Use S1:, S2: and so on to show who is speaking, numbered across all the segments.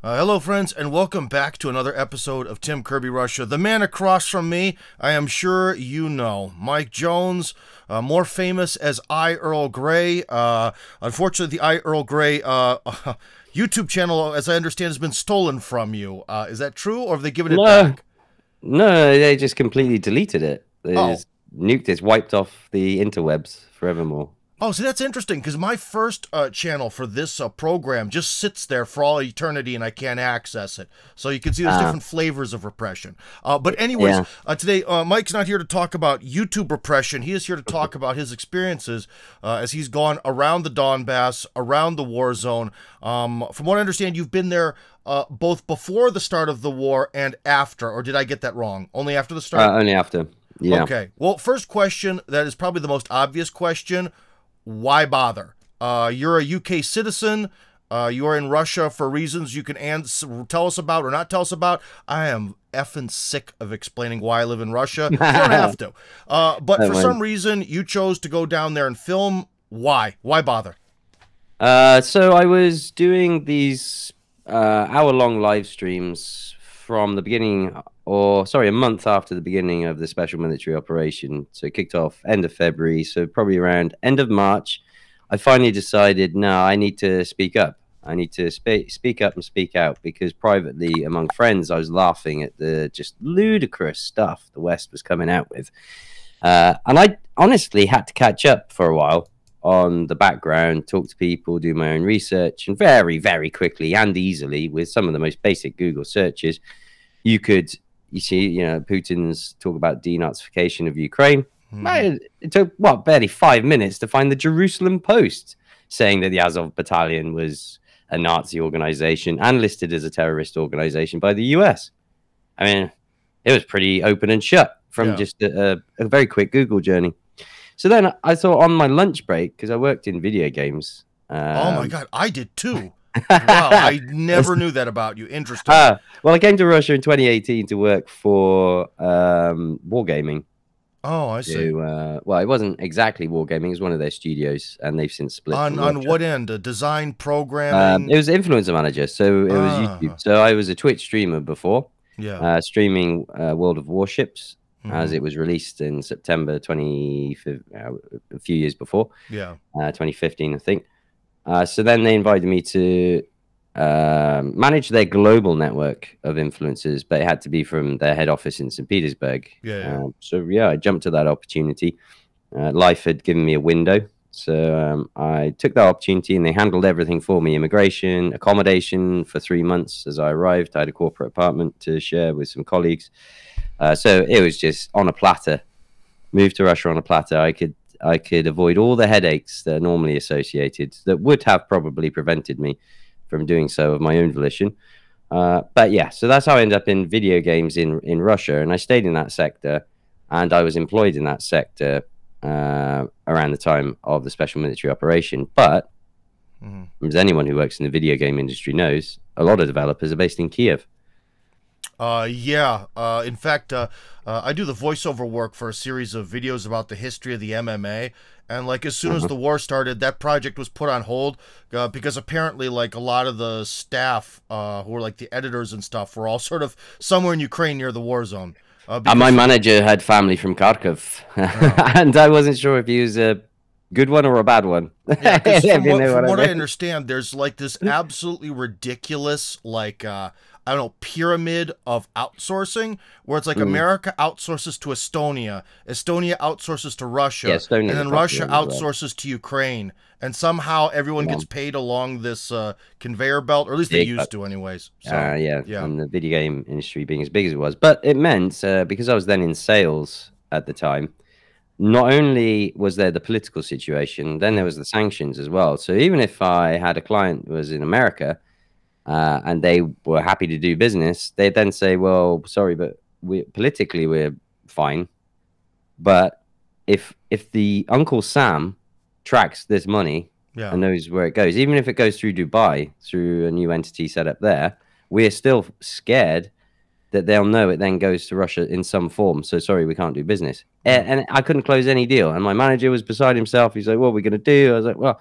S1: Hello, friends, and welcome back to another episode of Kirby Russia. The man across from me, I am sure you know, Mike Jones, more famous as I, Earl Grey. Unfortunately, the I, Earl Grey YouTube channel, as I understand, has been stolen from you. Is that true, or have they given it back?
S2: No, they just completely deleted it. They
S1: Oh.
S2: just nuked it, wiped off the interwebs forevermore.
S1: Oh, see, that's interesting, because my first channel for this program just sits there for all eternity, and I can't access it. So you can see there's different flavors of repression. But anyways, today, Mike's not here to talk about YouTube repression. He is here to talk about his experiences as he's gone around the Donbass, around the war zone. From what I understand, you've been there both before the start of the war and after, or did I get that wrong? Only after the start?
S2: Only after, yeah.
S1: Okay, well, first question, that is probably the most obvious question. Why bother? You're a UK citizen. You are in Russia for reasons you can tell us about or not tell us about. I am effing sick of explaining why I live in Russia. You don't have to. But for some reason, you chose to go down there and film. Why? Why bother?
S2: So I was doing these hour-long live streams from the beginning, or sorry, a month after the beginning of the special military operation. So it kicked off end of February, so probably around end of March. I finally decided, no, I need to speak up. I need to speak up and speak out, because privately among friends, I was laughing at the just ludicrous stuff the West was coming out with. And I honestly had to catch up for a while on the background, talk to people, do my own research, and very, very quickly and easily, with some of the most basic Google searches, you see, Putin's talk about denazification of Ukraine. It took, what, barely 5 minutes to find the Jerusalem Post saying that the Azov Battalion was a Nazi organization and listed as a terrorist organization by the US. I mean, it was pretty open and shut from just a very quick Google journey. So then I thought, on my lunch break, because I worked in video games.
S1: Oh my God, I did too. Wow, I never knew that about you. Interesting.
S2: Well, I came to Russia in 2018 to work for Wargaming.
S1: Oh, I see.
S2: Well, it wasn't exactly Wargaming. It was one of their studios, and they've since split.
S1: On what end? Design, programming?
S2: It was influencer manager, so it was YouTube. So I was a Twitch streamer before, streaming World of Warships, as it was released in September a few years before. 2015, I think. So then they invited me to manage their global network of influencers, but it had to be from their head office in St. Petersburg. So I jumped to that opportunity. Life had given me a window, so I took that opportunity, and they handled everything for me: immigration, accommodation for 3 months as I arrived. I had a corporate apartment to share with some colleagues. So it was just on a platter. Moved to Russia on a platter. I could avoid all the headaches that are normally associated, that would have probably prevented me from doing so of my own volition. But yeah, so that's how I ended up in video games in Russia. And I stayed in that sector, and I was employed in that sector around the time of the special military operation. But as anyone who works in the video game industry knows, a lot of developers are based in Kiev.
S1: In fact, I do the voiceover work for a series of videos about the history of the MMA, and like as soon as the war started, that project was put on hold because apparently, like, a lot of the staff who were like the editors and stuff were all sort of somewhere in Ukraine near the war zone.
S2: My manager had family from Kharkov, and I wasn't sure if he was a good one or a bad one.
S1: Yeah, from what I understand, there's like this absolutely ridiculous, like, I don't know, pyramid of outsourcing, where it's like America outsources to Estonia, Estonia outsources to Russia, and then Russia outsources to Ukraine, and somehow everyone gets paid along this conveyor belt, or at least they used to anyways. So,
S2: and the video game industry being as big as it was. But it meant, because I was then in sales at the time, not only was there the political situation, then there was the sanctions as well. So even if I had a client who was in America, and they were happy to do business, they'd then say, well, sorry, but politically we're fine. But if the Uncle Sam tracks this money and knows where it goes, even if it goes through Dubai, through a new entity set up there, we're still scared that they'll know it then goes to Russia in some form. So sorry, we can't do business. And I couldn't close any deal. And my manager was beside himself. He's like, what are we going to do? I was like, well,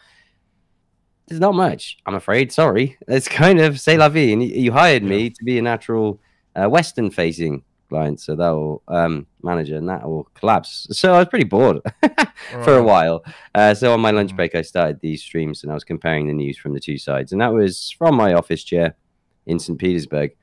S2: there's not much, I'm afraid. Sorry. It's kind of c'est la vie. And you hired me to be a natural Western facing client. So that will manager, and that will collapse. So I was pretty bored for a while. So on my lunch break, I started these streams and I was comparing the news from the two sides. And that was from my office chair in St. Petersburg.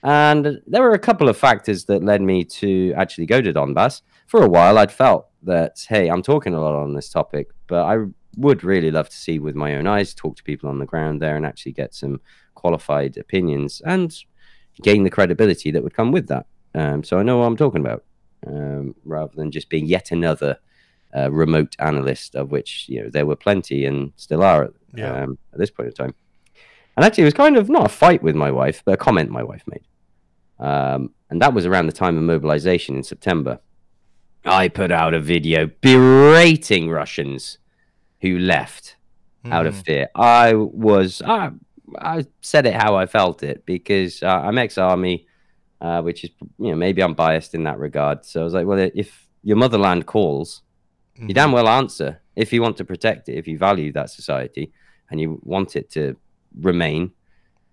S2: And there were a couple of factors that led me to actually go to Donbass. For a while, I'd felt that, hey, I'm talking a lot on this topic, but I would really love to see with my own eyes, talk to people on the ground there and actually get some qualified opinions and gain the credibility that would come with that. So I know what I'm talking about, rather than just being yet another remote analyst, of which there were plenty and still are at this point in time. And actually, it was kind of not a fight with my wife, but a comment my wife made. And that was around the time of mobilization in September. I put out a video berating Russians who left out of fear. I said it how I felt it, because I'm ex-army, which is, maybe I'm biased in that regard. So I was like, well, if your motherland calls, you damn well answer. If you want to protect it, if you value that society and you want it to remain,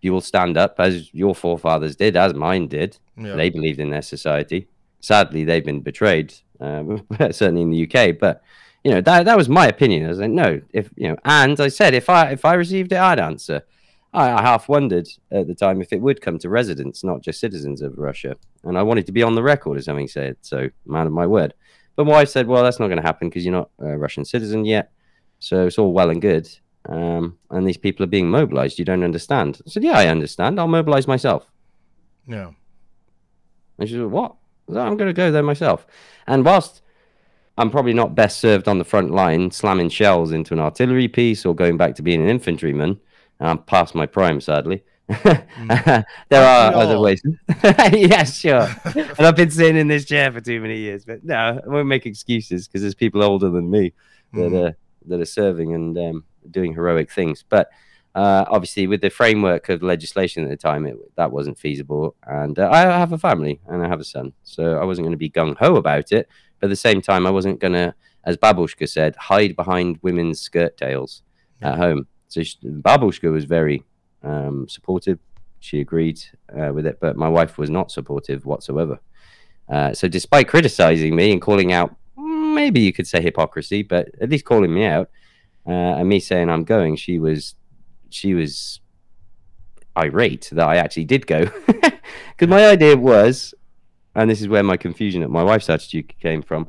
S2: you will stand up, as your forefathers did, as mine did. They believed in their society. Sadly, they've been betrayed, certainly in the UK. But that was my opinion. I was like, no, and I said if I received it, I'd answer. I half wondered at the time if it would come to residents, not just citizens of Russia, and I wanted to be on the record as having said so, man of my word. But my wife said, well, that's not going to happen because you're not a Russian citizen yet, so it's all well and good. And these people are being mobilized. You don't understand. I said, yeah, I understand. I'll mobilize myself.
S1: Yeah.
S2: And she said, what? I'm going to go there myself. And whilst I'm probably not best served on the front line slamming shells into an artillery piece or going back to being an infantryman, I'm past my prime, sadly. There are other ways. Yes, sure. And I've been sitting in this chair for too many years. But no, I won't make excuses, because there's people older than me that are serving and doing heroic things. But obviously, with the framework of legislation at the time, that wasn't feasible. And I have a family and I have a son, so I wasn't going to be gung-ho about it. But at the same time, I wasn't going to, as Babushka said, hide behind women's skirt tails at home. So Babushka was very supportive. She agreed with it, but my wife was not supportive whatsoever. So despite criticizing me and calling out, maybe you could say hypocrisy, but at least calling me out, and me saying I'm going, she was irate that I actually did go. Because my idea was, and this is where my confusion at my wife's attitude came from,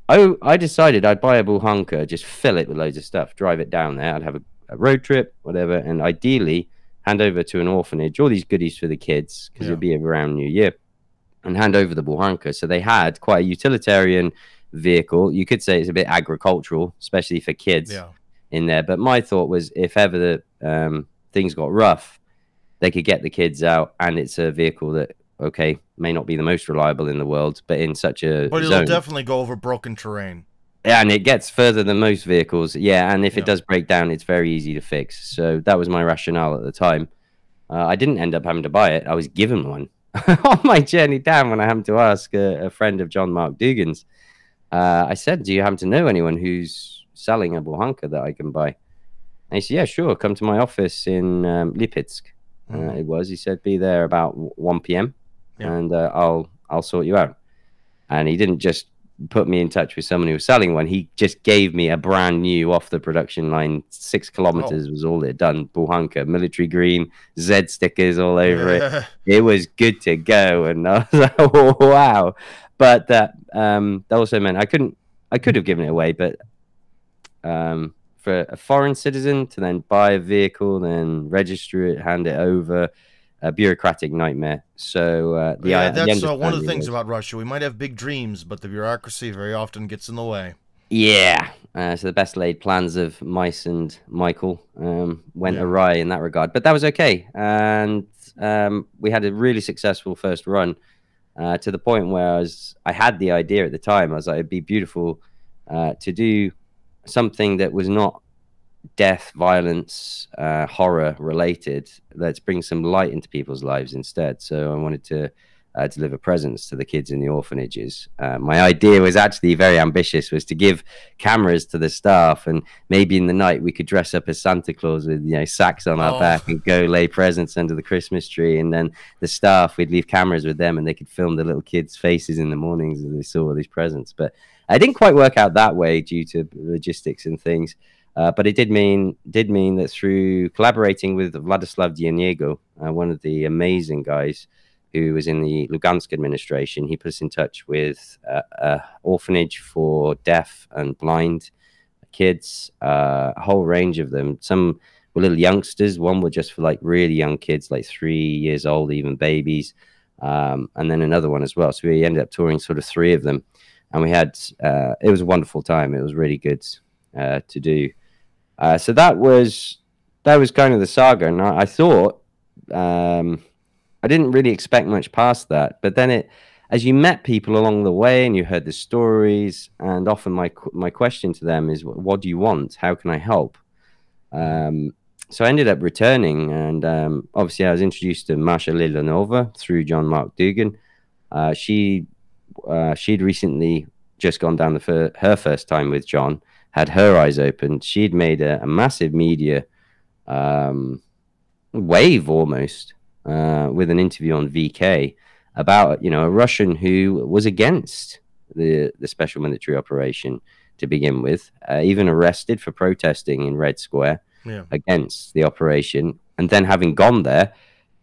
S2: I decided I'd buy a Bulhanka, just fill it with loads of stuff, drive it down there, I'd have a road trip, whatever, and ideally hand over to an orphanage, all these goodies for the kids, because it'll be around New Year, and hand over the Bulhanka. So they had quite a utilitarian vehicle. You could say it's a bit agricultural, especially for kids in there. But my thought was, if ever the things got rough, they could get the kids out, and it's a vehicle that, okay, may not be the most reliable in the world, but in such a
S1: But it'll definitely go over broken terrain.
S2: Yeah, and it gets further than most vehicles. Yeah, and if it does break down, it's very easy to fix. So that was my rationale at the time. I didn't end up having to buy it. I was given one on my journey down when I happened to ask a friend of John Mark Dugan's. I said, do you happen to know anyone who's selling a Bulhanka that I can buy? And he said, yeah, sure. Come to my office in Lipetsk. It was. He said, be there about 1 p.m. and I'll sort you out. And he didn't just put me in touch with someone who was selling one. He just gave me a brand new off the production line, 6 kilometers was all it done, Bulhanka, military green, Z stickers all over it. It was good to go. And I was like, oh, wow. But that also meant I could have given it away, but for a foreign citizen to then buy a vehicle, then register it, hand it over, a bureaucratic nightmare. So
S1: that's one of the things about Russia. We might have big dreams, but the bureaucracy very often gets in the way.
S2: Yeah. So the best laid plans of Mice and Michael went awry in that regard, but that was okay. And we had a really successful first run, to the point where I had the idea at the time. I was like, it'd be beautiful to do something that was not death, violence, horror related. Let's bring some light into people's lives instead. So I wanted to deliver presents to the kids in the orphanages. My idea was actually very ambitious, was to give cameras to the staff, and maybe in the night we could dress up as Santa Claus with, you know, sacks on our back and go lay presents under the Christmas tree. And then the staff, we'd leave cameras with them and they could film the little kids' faces in the mornings as they saw all these presents. But I didn't quite work out that way due to logistics and things. But it did mean that through collaborating with Vladislav Dianiego, one of the amazing guys who was in the Lugansk administration, he put us in touch with an orphanage for deaf and blind kids, a whole range of them. Some were little youngsters. One were just for like really young kids, like 3 years old, even babies. And then another one as well. So we ended up touring sort of 3 of them. And we had, it was a wonderful time. It was really good to do. So that was kind of the saga. And I thought, I didn't really expect much past that, but then as you met people along the way and you heard the stories, and often my question to them is, what do you want? How can I help? So I ended up returning, and obviously I was introduced to Masha Lilanova through John Mark Dugan. She'd recently just gone down her first time with John, had her eyes opened. She'd made a massive media wave almost. With an interview on VK about, you know, a Russian who was against the special military operation to begin with, even arrested for protesting in Red Square against the operation, and then having gone there,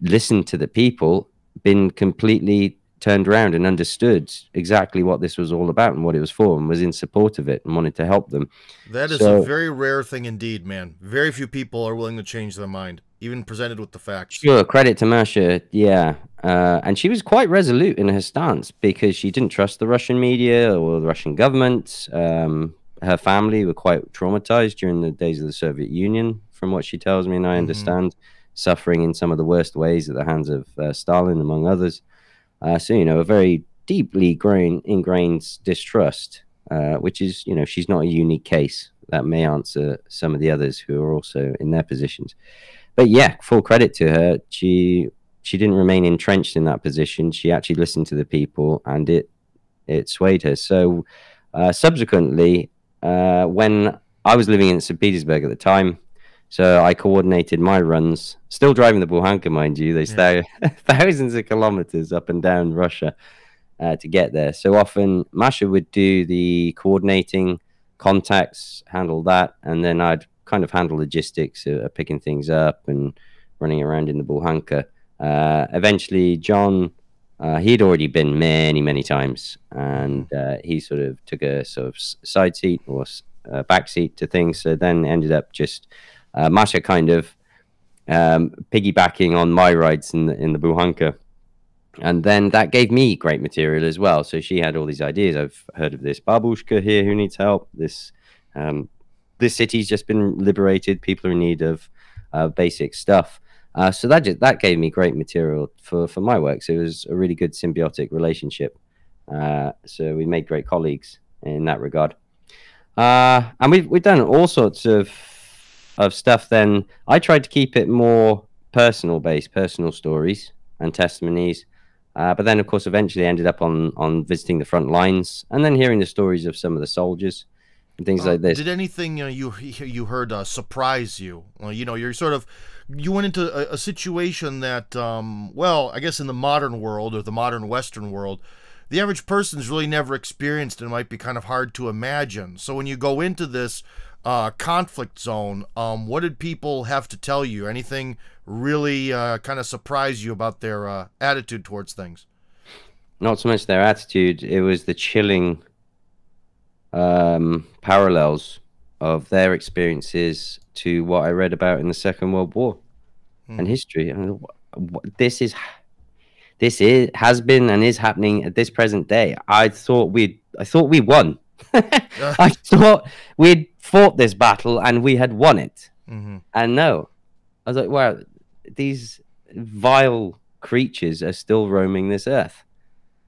S2: listened to the people, been completely turned around and understood exactly what this was all about and what it was for, and was in support of it and wanted to help them.
S1: That is a very rare thing indeed, man. Very few people are willing to change their mind, even presented with the facts.
S2: Sure, credit to Masha, yeah. And she was quite resolute in her stance because she didn't trust the Russian media or the Russian government. Her family were quite traumatized during the days of the Soviet Union, from what she tells me, and I understand, suffering in some of the worst ways at the hands of Stalin, among others. So, you know, a very deeply ingrained distrust, which is, you know, she's not a unique case. That may answer some of the others who are also in their positions. But yeah, full credit to her. She didn't remain entrenched in that position. She actually listened to the people, and it swayed her. So subsequently, when I was living in St. Petersburg at the time, so I coordinated my runs, still driving the Bukhanka, mind you. They stay thousands of kilometers up and down Russia to get there. So often Masha would do the coordinating, contacts, handle that, and then I'd kind of handle logistics, picking things up and running around in the Bukhanka. Eventually, John, he'd already been many times, and he sort of took a sort of side seat or back seat to things. So then ended up just Masha kind of piggybacking on my rides in the Bukhanka. And then that gave me great material as well. So she had all these ideas. I've heard of this babushka here who needs help. This city's just been liberated. People are in need of basic stuff. So that gave me great material for my work. So it was a really good symbiotic relationship. So we made great colleagues in that regard. And we've done all sorts of stuff. Then I tried to keep it more personal based, personal stories and testimonies. But then, of course, eventually ended up on visiting the front lines and then hearing the stories of some of the soldiers and things like this.
S1: Did anything you heard surprise you? You know, you went into a situation that, well, I guess in the modern world or the modern Western world, the average person's really never experienced and might be kind of hard to imagine. So when you go into this conflict zone, what did people have to tell you? Anything really kind of surprise you about their attitude towards things?
S2: Not so much their attitude. It was the chilling parallels of their experiences to what I read about in the Second World War and history. And this has been and is happening at this present day. I thought we won. I thought we'd fought this battle and we had won it. And no, I was like, wow, these vile creatures are still roaming this earth.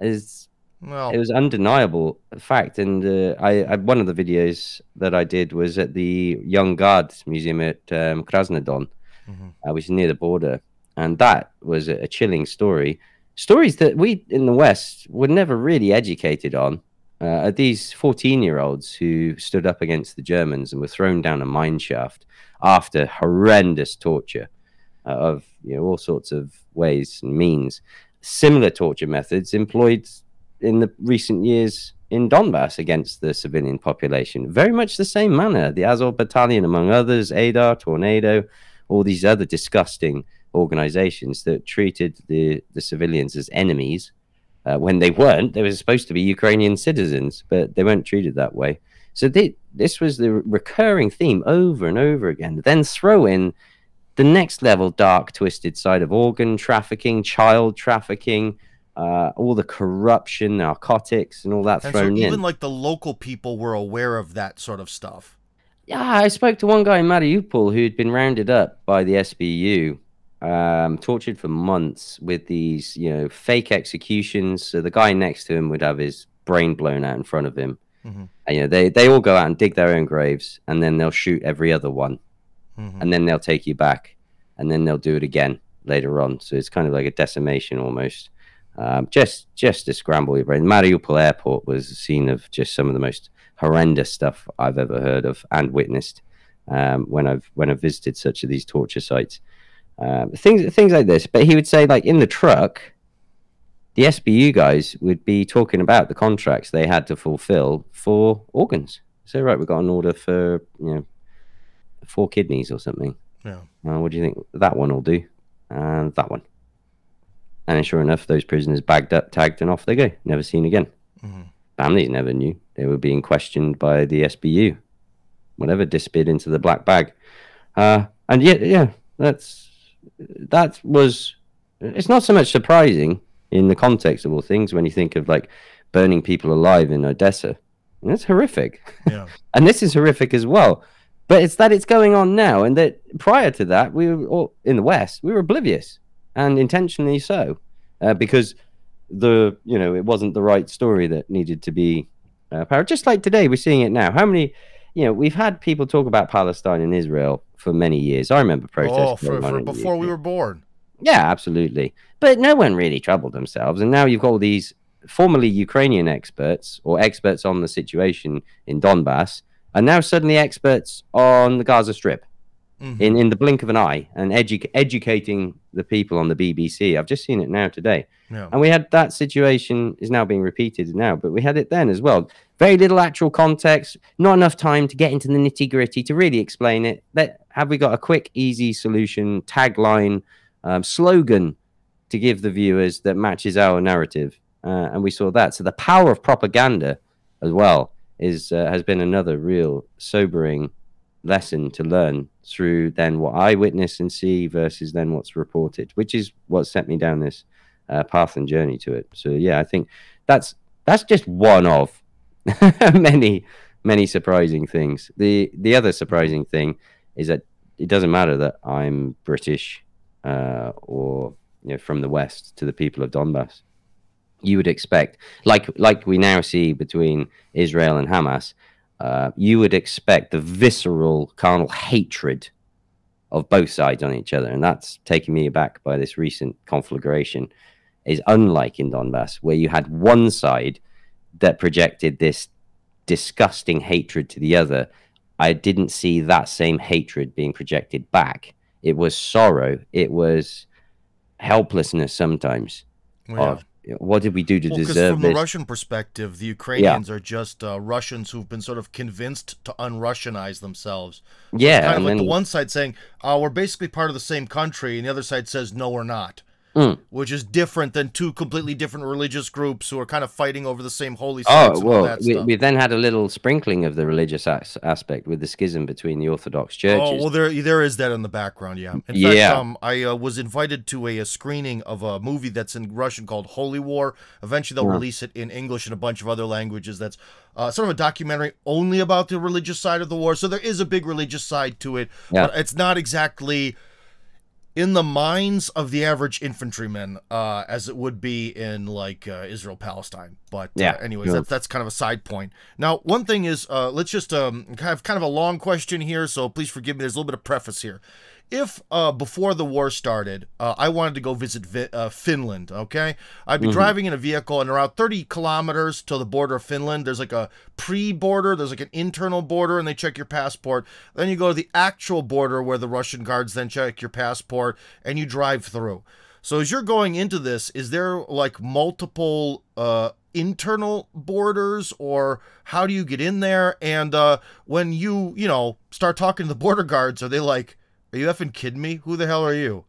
S2: It was undeniable fact. And one of the videos that I did was at the Young Guards Museum at Krasnodon, which is near the border. And that was a chilling story. stories that we in the West were never really educated on. These 14-year-olds who stood up against the Germans and were thrown down a mine shaft after horrendous torture of all sorts of ways and means. Similar torture methods employed in the recent years in Donbass against the civilian population. Very much the same manner. The Azov Battalion, among others, ADAR, Tornado, all these other disgusting organizations that treated the civilians as enemies when they weren't. They were supposed to be Ukrainian citizens, but they weren't treated that way. So this was the recurring theme over and over again. Then throw in the next level dark, twisted side of organ trafficking, child trafficking, all the corruption, narcotics, and all that thrown in.
S1: Even like the local people were aware of that sort of stuff.
S2: Yeah, I spoke to one guy in Mariupol who'd been rounded up by the SBU, tortured for months with these, fake executions. So the guy next to him would have his brain blown out in front of him. And, they all go out and dig their own graves, and then they'll shoot every other one, and then they'll take you back, and then they'll do it again later on. So it's kind of like a decimation almost. Just to scramble your brain. Mariupol airport was a scene of just some of the most horrendous stuff I've ever heard of and witnessed when I've visited such of these torture sites. Things like this. But he would say, like, in the truck, the SBU guys would be talking about the contracts they had to fulfill for organs. So, right, we've got an order for 4 kidneys or something.
S1: Yeah.
S2: What do you think that one will do? And that one. And sure enough, those prisoners bagged up, tagged, and off they go. Never seen again. Families never knew. They were being questioned by the SBU. Whatever, disappeared into the black bag. And yeah, that was... It's not so much surprising in the context of all things when you think of, like, burning people alive in Odessa. And that's horrific.
S1: Yeah.
S2: And this is horrific as well. But it's that it's going on now. And that prior to that, we were all, in the West, we were oblivious. And intentionally so, because it wasn't the right story that needed to be powered. Just like today, we're seeing it now. How many, we've had people talk about Palestine and Israel for many years. I remember protests
S1: for before we were born.
S2: Yeah, absolutely. But no one really troubled themselves. And now you've got all these formerly Ukrainian experts or experts on the situation in Donbass, and now suddenly experts on the Gaza Strip. In the blink of an eye, and educating the people on the BBC. I've just seen it now today.
S1: Yeah.
S2: And we had that situation is now being repeated now, but we had it then as well. Very little actual context, not enough time to get into the nitty-gritty to really explain it. Have we got a quick, easy solution, tagline, slogan to give the viewers that matches our narrative? And we saw that. So the power of propaganda as well has been another real sobering lesson to learn through then what I witness and see versus then what's reported, which is what set me down this path and journey to it. So yeah, I think that's just one of many surprising things. The other surprising thing is that it doesn't matter that I'm British or from the West to the people of Donbass. You would expect, like we now see between Israel and Hamas, you would expect the visceral, carnal hatred of both sides on each other. And that's taking me aback by this recent conflagration, is unlike in Donbass, where you had one side that projected this disgusting hatred to the other. I didn't see that same hatred being projected back. It was sorrow. It was helplessness sometimes.
S1: Yeah.
S2: What did we do to deserve
S1: from
S2: this?
S1: the Russian perspective, the Ukrainians are just Russians who've been sort of convinced to un-Russianize themselves. So
S2: yeah.
S1: It's kind of like the one side saying, we're basically part of the same country, and the other side says, no, we're not. Which is different than two completely different religious groups who are kind of fighting over the same holy sites.
S2: Oh, well, we then had a little sprinkling of the religious aspect with the schism between the Orthodox churches.
S1: Oh, well, there is that in the background, yeah. In fact, I was invited to a screening of a movie that's in Russian called Holy War. Eventually, they'll release it in English and a bunch of other languages. That's sort of a documentary only about the religious side of the war. So there is a big religious side to it, but it's not exactly in the minds of the average infantryman, as it would be in like Israel-Palestine. But anyways, that's kind of a side point. Now, one thing is, let's just have kind of a long question here, so please forgive me. There's a little bit of preface here. if before the war started, I wanted to go visit Finland, okay? I'd be driving in a vehicle, and around 30 kilometers to the border of Finland, there's like a pre-border, there's like an internal border, and they check your passport. Then you go to the actual border where the Russian guards then check your passport, and you drive through. So as you're going into this, is there like multiple internal borders, or how do you get in there? And when you know, start talking to the border guards, are they like, are you effing kidding me? Who the hell are you?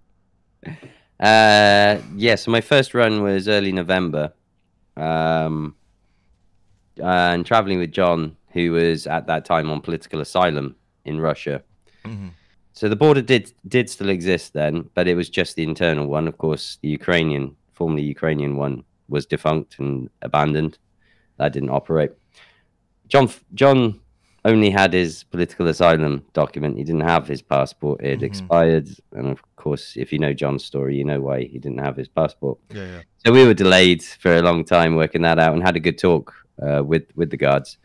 S2: Yeah, so my first run was early November, and traveling with John, who was at that time on political asylum in Russia. So the border did still exist then, but it was just the internal one. Of course, the formerly Ukrainian one was defunct and abandoned. That didn't operate. John only had his political asylum document. He didn't have his passport. It expired. And of course, if you know John's story, you know why he didn't have his passport.
S1: Yeah.
S2: So we were delayed for a long time working that out, and had a good talk with the guards,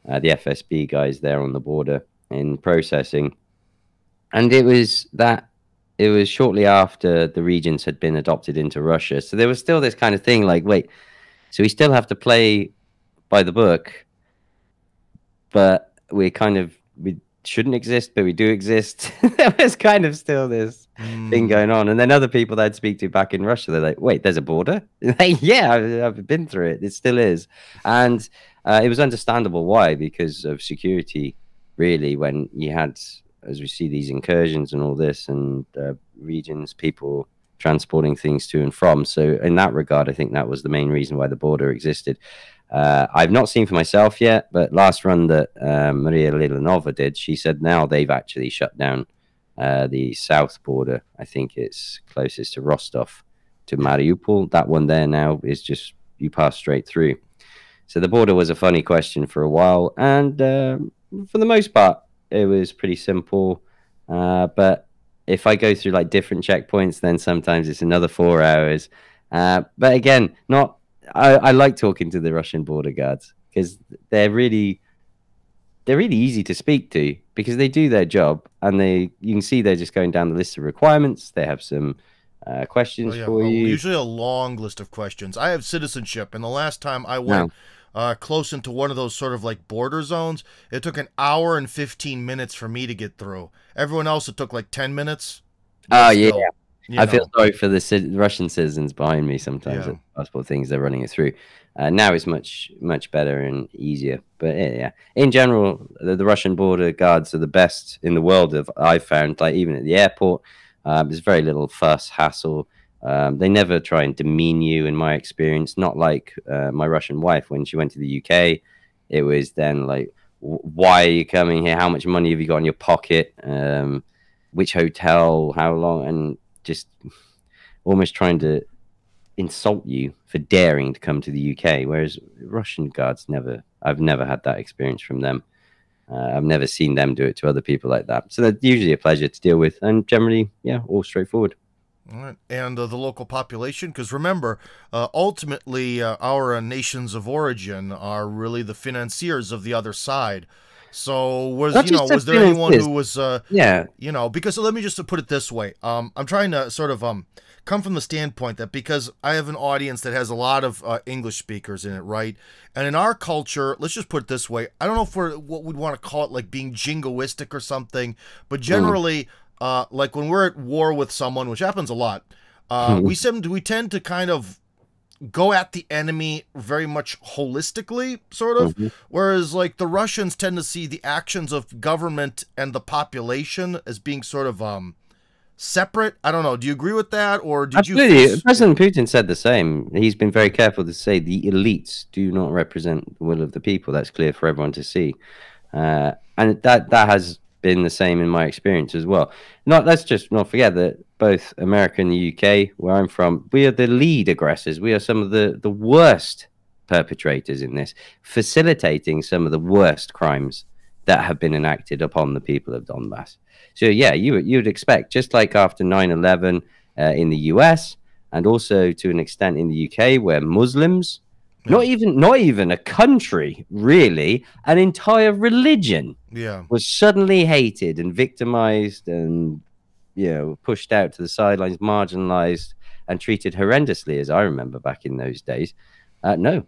S2: the FSB guys there on the border in processing. And it was shortly after the regions had been adopted into Russia. So there was still this kind of thing like, wait, so we still have to play by the book, but we shouldn't exist, but we do exist. There was kind of still this thing going on. And then other people that I'd speak to back in Russia, they're like, wait, there's a border? Like, yeah, I've been through it. It still is. And it was understandable why, because of security, really, when you had, as we see, these incursions and all this, and regions, people transporting things to and from. So in that regard, I think that was the main reason why the border existed. I've not seen for myself yet, but last run that Maria Lelanova did, she said now they've actually shut down the south border. I think it's closest to Rostov, to Mariupol. That one there now is just, you pass straight through. So the border was a funny question for a while, and for the most part, it was pretty simple. But if I go through like different checkpoints, then sometimes it's another 4 hours. But again, I like talking to the Russian border guards, because they're really easy to speak to, because they do their job, and you can see they're just going down the list of requirements. They have some questions for you.
S1: Usually a long list of questions. I have citizenship, and the last time I went close into one of those sort of like border zones, it took 1 hour and 15 minutes for me to get through. Everyone else, it took like 10 minutes.
S2: Oh, yeah. I feel sorry for the Russian citizens behind me sometimes. Yeah. Possible things they're running it through. Now it's much better and easier. But yeah, in general, the Russian border guards are the best in the world. I've found, like even at the airport, there's very little fuss, hassle. They never try and demean you, in my experience. Not like my Russian wife when she went to the UK. It was then like, why are you coming here? How much money have you got in your pocket? Which hotel? How long? And just almost trying to insult you for daring to come to the UK. Whereas Russian guards I've never had that experience from them. I've never seen them do it to other people like that. So they're usually a pleasure to deal with, and generally, yeah, all straightforward.
S1: All right. And the local population, because remember, ultimately, our nations of origin are really the financiers of the other side. So was there anyone who was because let me just put it this way. I'm trying to sort of come from the standpoint that, because I have an audience that has a lot of English speakers in it, right? And in our culture, let's just put it this way. I don't know if we're what we'd want to call it, like being jingoistic or something, but generally like when we're at war with someone, which happens a lot, we tend to kind of go at the enemy very much holistically, sort of, whereas like the Russians tend to see the actions of government and the population as being sort of separate. I don't know. Do you agree with that, or did
S2: Absolutely. President Putin said the same. He's been very careful to say the elites do not represent the will of the people. That's clear for everyone to see, and that has been the same in my experience as well. Let's just not forget that both America and the UK, where I'm from, we are the lead aggressors. We are some of the worst perpetrators in this, facilitating some of the worst crimes that have been enacted upon the people of Donbass. So yeah, you would expect, just like after 9/11 in the US, and also to an extent in the UK, where Muslims, not even a country, really, an entire religion, was suddenly hated and victimized and pushed out to the sidelines, marginalized, and treated horrendously, as I remember back in those days. No,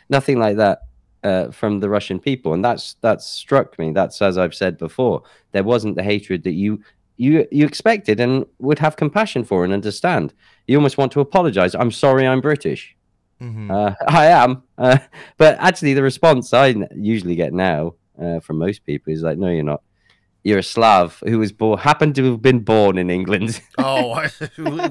S2: nothing like that from the Russian people, and that's struck me. That's, as I've said before, there wasn't the hatred that you expected and would have compassion for and understand. You almost want to apologize. I'm sorry, I'm British. I am, but actually, the response I usually get now from most people is like, "No, you're not. You're a Slav who was happened to have been born in England."
S1: Oh,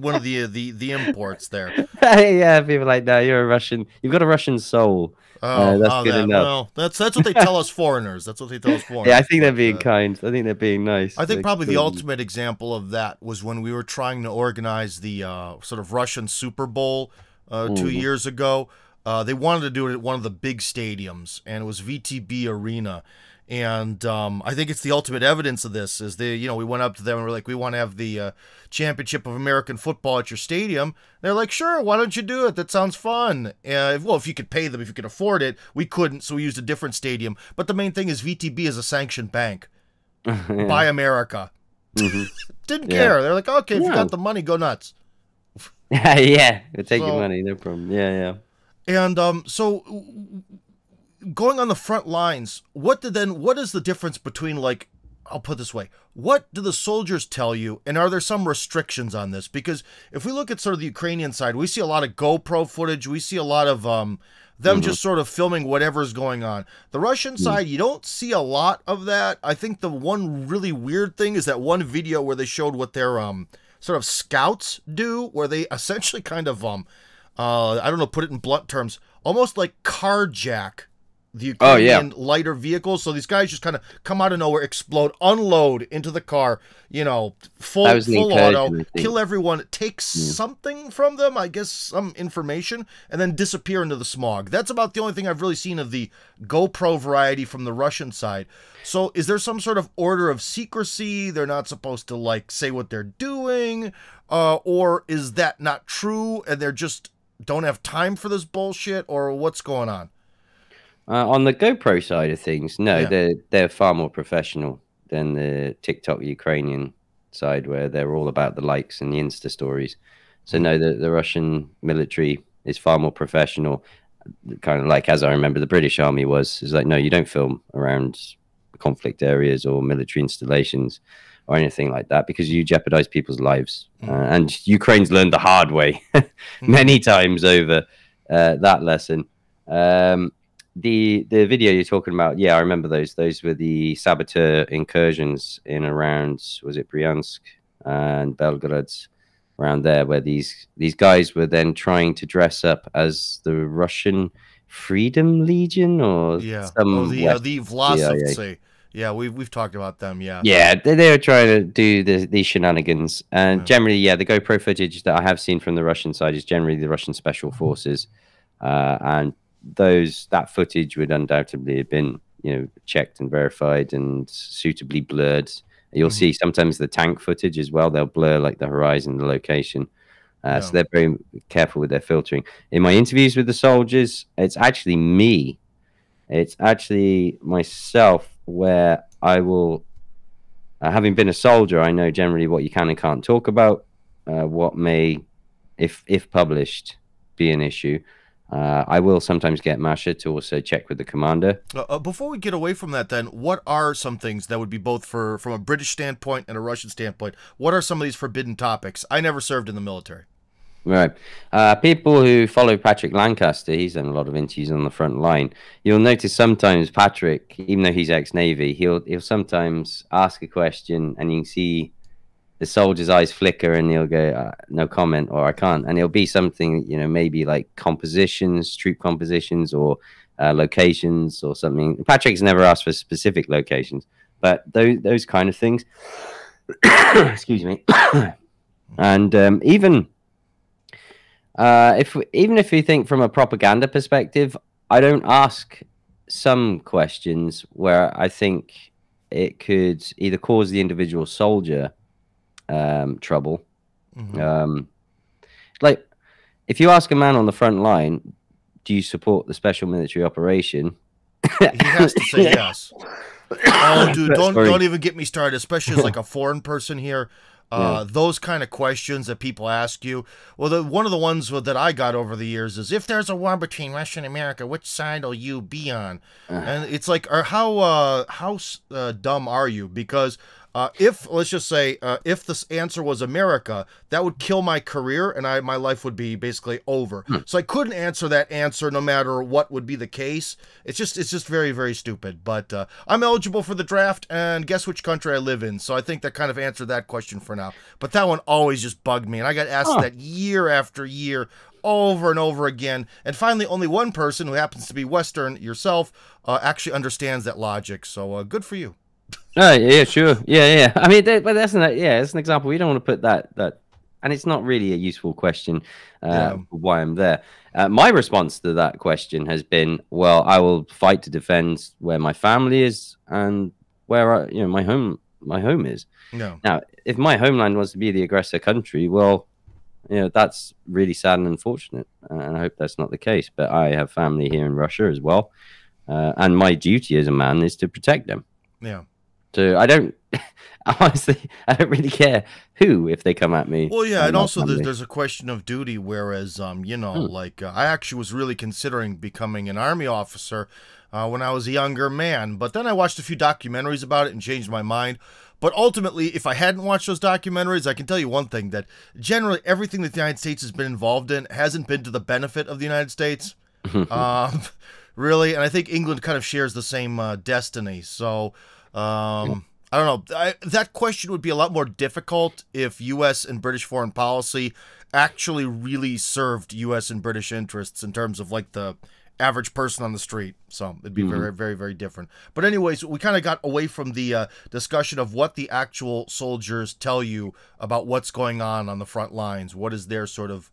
S1: one of the imports there.
S2: Yeah, people are like, "No, you're a Russian. You've got a Russian soul." That's good enough.
S1: Well, that's what they tell us foreigners. That's what they tell us foreigners.
S2: Yeah, I think they're being kind. I think they're being nice.
S1: I think probably the ultimate example of that was when we were trying to organize the sort of Russian Super Bowl 2 years ago. They wanted to do it at one of the big stadiums, and it was VTB Arena. And I think it's the ultimate evidence of this is we went up to them and we're like, we want to have the championship of American football at your stadium. They're like, sure, why don't you do it? That sounds fun. Well, if you could pay them, if you could afford it. We couldn't, so we used a different stadium. But the main thing is VTB is a sanctioned bank by America. Didn't care. They're like, okay, if you got the money, go nuts.
S2: Yeah, we'll take your money, no problem. Yeah.
S1: And so going on the front lines, what is the difference between, like, I'll put it this way, what do the soldiers tell you, and are there some restrictions on this? Because if we look at sort of the Ukrainian side, we see a lot of GoPro footage, we see a lot of them just sort of filming whatever's going on. The Russian side, you don't see a lot of that. I think the one really weird thing is that one video where they showed what their sort of scouts do, where they essentially kind of I don't know, put it in blunt terms, almost like carjack the Ukrainian lighter vehicles. So these guys just kind of come out of nowhere, explode, unload into the car, full auto, kill everyone, take something from them, I guess some information, and then disappear into the smog. That's about the only thing I've really seen of the GoPro variety from the Russian side. So is there some sort of order of secrecy? They're not supposed to, like, say what they're doing? Or is that not true and they're just don't have time for this bullshit, or what's going on?
S2: On the GoPro side of things, no, they're far more professional than the TikTok Ukrainian side, where they're all about the likes and the Insta stories. So no, the Russian military is far more professional, kind of like, as I remember the British Army was. It's like, no, you don't film around conflict areas or military installations or anything like that, because you jeopardize people's lives. And Ukraine's learned the hard way many times over that lesson. The video you're talking about, I remember those. Those were the saboteur incursions in around, was it Bryansk and Belgorod, around there, where these guys were then trying to dress up as the Russian Freedom Legion or
S1: the Vlasovцы. Yeah, we've talked about them. Yeah,
S2: they were trying to do these shenanigans, and generally, the GoPro footage that I have seen from the Russian side is generally the Russian special forces, and that footage would undoubtedly have been checked and verified and suitably blurred. You'll see sometimes the tank footage as well. They'll blur like the horizon, the location. So they're very careful with their filtering. In my interviews with the soldiers, it's actually me. It's actually myself, where I will, having been a soldier, I know generally what you can and can't talk about, what may, if published, be an issue. I will sometimes get Masha to also check with the commander.
S1: Before we get away from that, then, what are some things that would be both from a British standpoint and a Russian standpoint? What are some of these forbidden topics? I never served in the military.
S2: Right. People who follow Patrick Lancaster, he's done a lot of interviews on the front line. You'll notice sometimes Patrick, even though he's ex-Navy, he'll sometimes ask a question and you can see the soldier's eyes flicker and he'll go, no comment, or I can't. And it'll be something, maybe like compositions, troop compositions, or locations or something. Patrick's never asked for specific locations, but those kind of things. Excuse me. And even if you think from a propaganda perspective, I don't ask some questions where I think it could either cause the individual soldier trouble. Like, if you ask a man on the front line, do you support the special military operation?
S1: He has to say yes. Oh, dude, don't even get me started, especially as like a foreign person here. Those kind of questions that people ask you. Well, one of the ones that I got over the years is, if there's a war between Russia and America, which side will you be on? And it's like, how dumb are you? Because if, let's just say, if this answer was America, that would kill my career, and my life would be basically over. So I couldn't answer that answer no matter what would be the case. It's just very, very stupid. But I'm eligible for the draft, and guess which country I live in. So I think that kind of answered that question for now. But that one always just bugged me, and I got asked that year after year, over and over again. And finally, only one person, who happens to be Western, yourself, actually understands that logic. So good for you.
S2: Yeah, sure. Yeah. I mean, but that's it's an example. We don't want to put that, and it's not really a useful question. Why I'm there. My response to that question has been, well, I will fight to defend where my family is and where my home is.
S1: No.
S2: Now, if my homeland wants to be the aggressor country, well, that's really sad and unfortunate, and I hope that's not the case. But I have family here in Russia as well, and my duty as a man is to protect them.
S1: Yeah.
S2: So I don't, honestly, I don't really care if they come at me.
S1: Well, yeah, and also there's a question of duty, whereas, like, I actually was really considering becoming an army officer when I was a younger man, but then I watched a few documentaries about it and changed my mind. But ultimately, if I hadn't watched those documentaries, I can tell you one thing, that generally everything that the United States has been involved in hasn't been to the benefit of the United States. Really, and I think England kind of shares the same destiny. So I don't know. That question would be a lot more difficult if U.S. and British foreign policy actually really served U.S. and British interests in terms of like the average person on the street. So it'd be very, very, very different. But anyways, we kind of got away from the discussion of what the actual soldiers tell you about what's going on the front lines. What is their sort of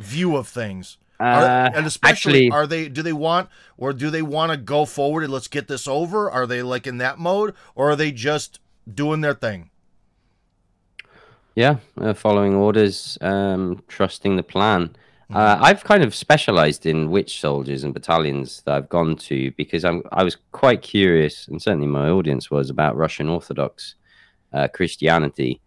S1: view of things? And especially, do they want to go forward and let's get this over? Are they like in that mode, or are they just doing their thing?
S2: Yeah, following orders, trusting the plan. I've kind of specialized in which soldiers and battalions that I've gone to, because I was quite curious, and certainly my audience was, about Russian Orthodox Christianity.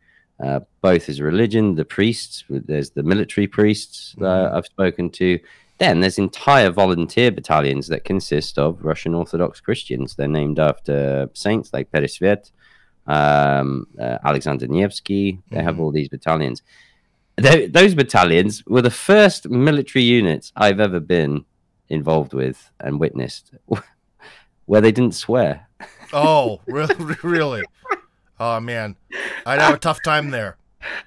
S2: Both as a religion, the priests, there's the military priests that I've spoken to. Then there's entire volunteer battalions that consist of Russian Orthodox Christians. They're named after saints like Peresvet, Alexander Nevsky. They have all these battalions. Those battalions were the first military units I've ever been involved with and witnessed where they didn't swear.
S1: Oh, really? Oh, man. I'd have a tough time there.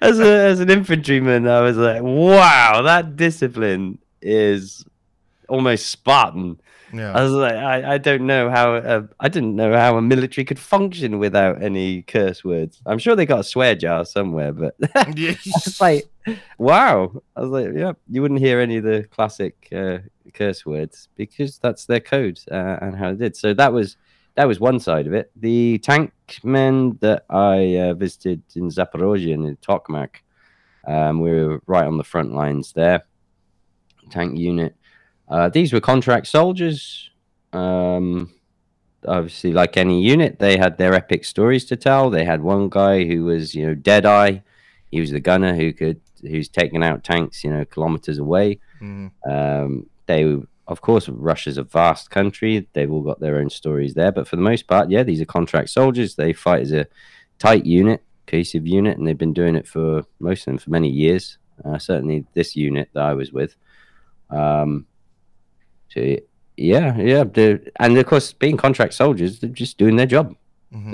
S2: As an infantryman, I was like, wow, that discipline is almost Spartan.
S1: Yeah.
S2: I was like, I don't know how I didn't know how a military could function without any curse words. I'm sure they got a swear jar somewhere, but it's like, wow. I was like, yeah, you wouldn't hear any of the classic curse words because that's their code and how it did. So that was one side of it. The tank men that I visited in Zaporozhye and in Tokmak, we were right on the front lines there. Tank unit. These were contract soldiers. Obviously, like any unit, they had their epic stories to tell. They had one guy who was, Deadeye. He was the gunner who's taken out tanks, kilometers away. Of course, Russia's a vast country. They've all got their own stories there. But for the most part, yeah, these are contract soldiers. They fight as a tight unit, cohesive unit, and they've been doing it for most of them for many years. Certainly this unit that I was with. So yeah. And of course, being contract soldiers, they're just doing their job.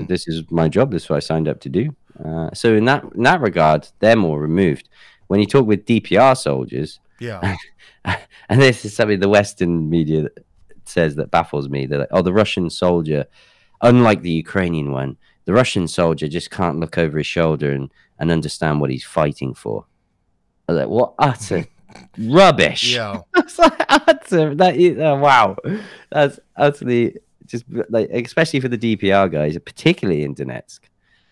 S2: This is my job. This is what I signed up to do. So in that regard, they're more removed. When you talk with DPR soldiers,
S1: yeah.
S2: And this is something the Western media says that baffles me. They're like, oh, the Russian soldier, unlike the Ukrainian one, the Russian soldier just can't look over his shoulder and understand what he's fighting for. I'm like, what utter rubbish.
S1: Yeah.
S2: That's like utter, wow. That's utterly just like, especially for the DPR guys, particularly in Donetsk.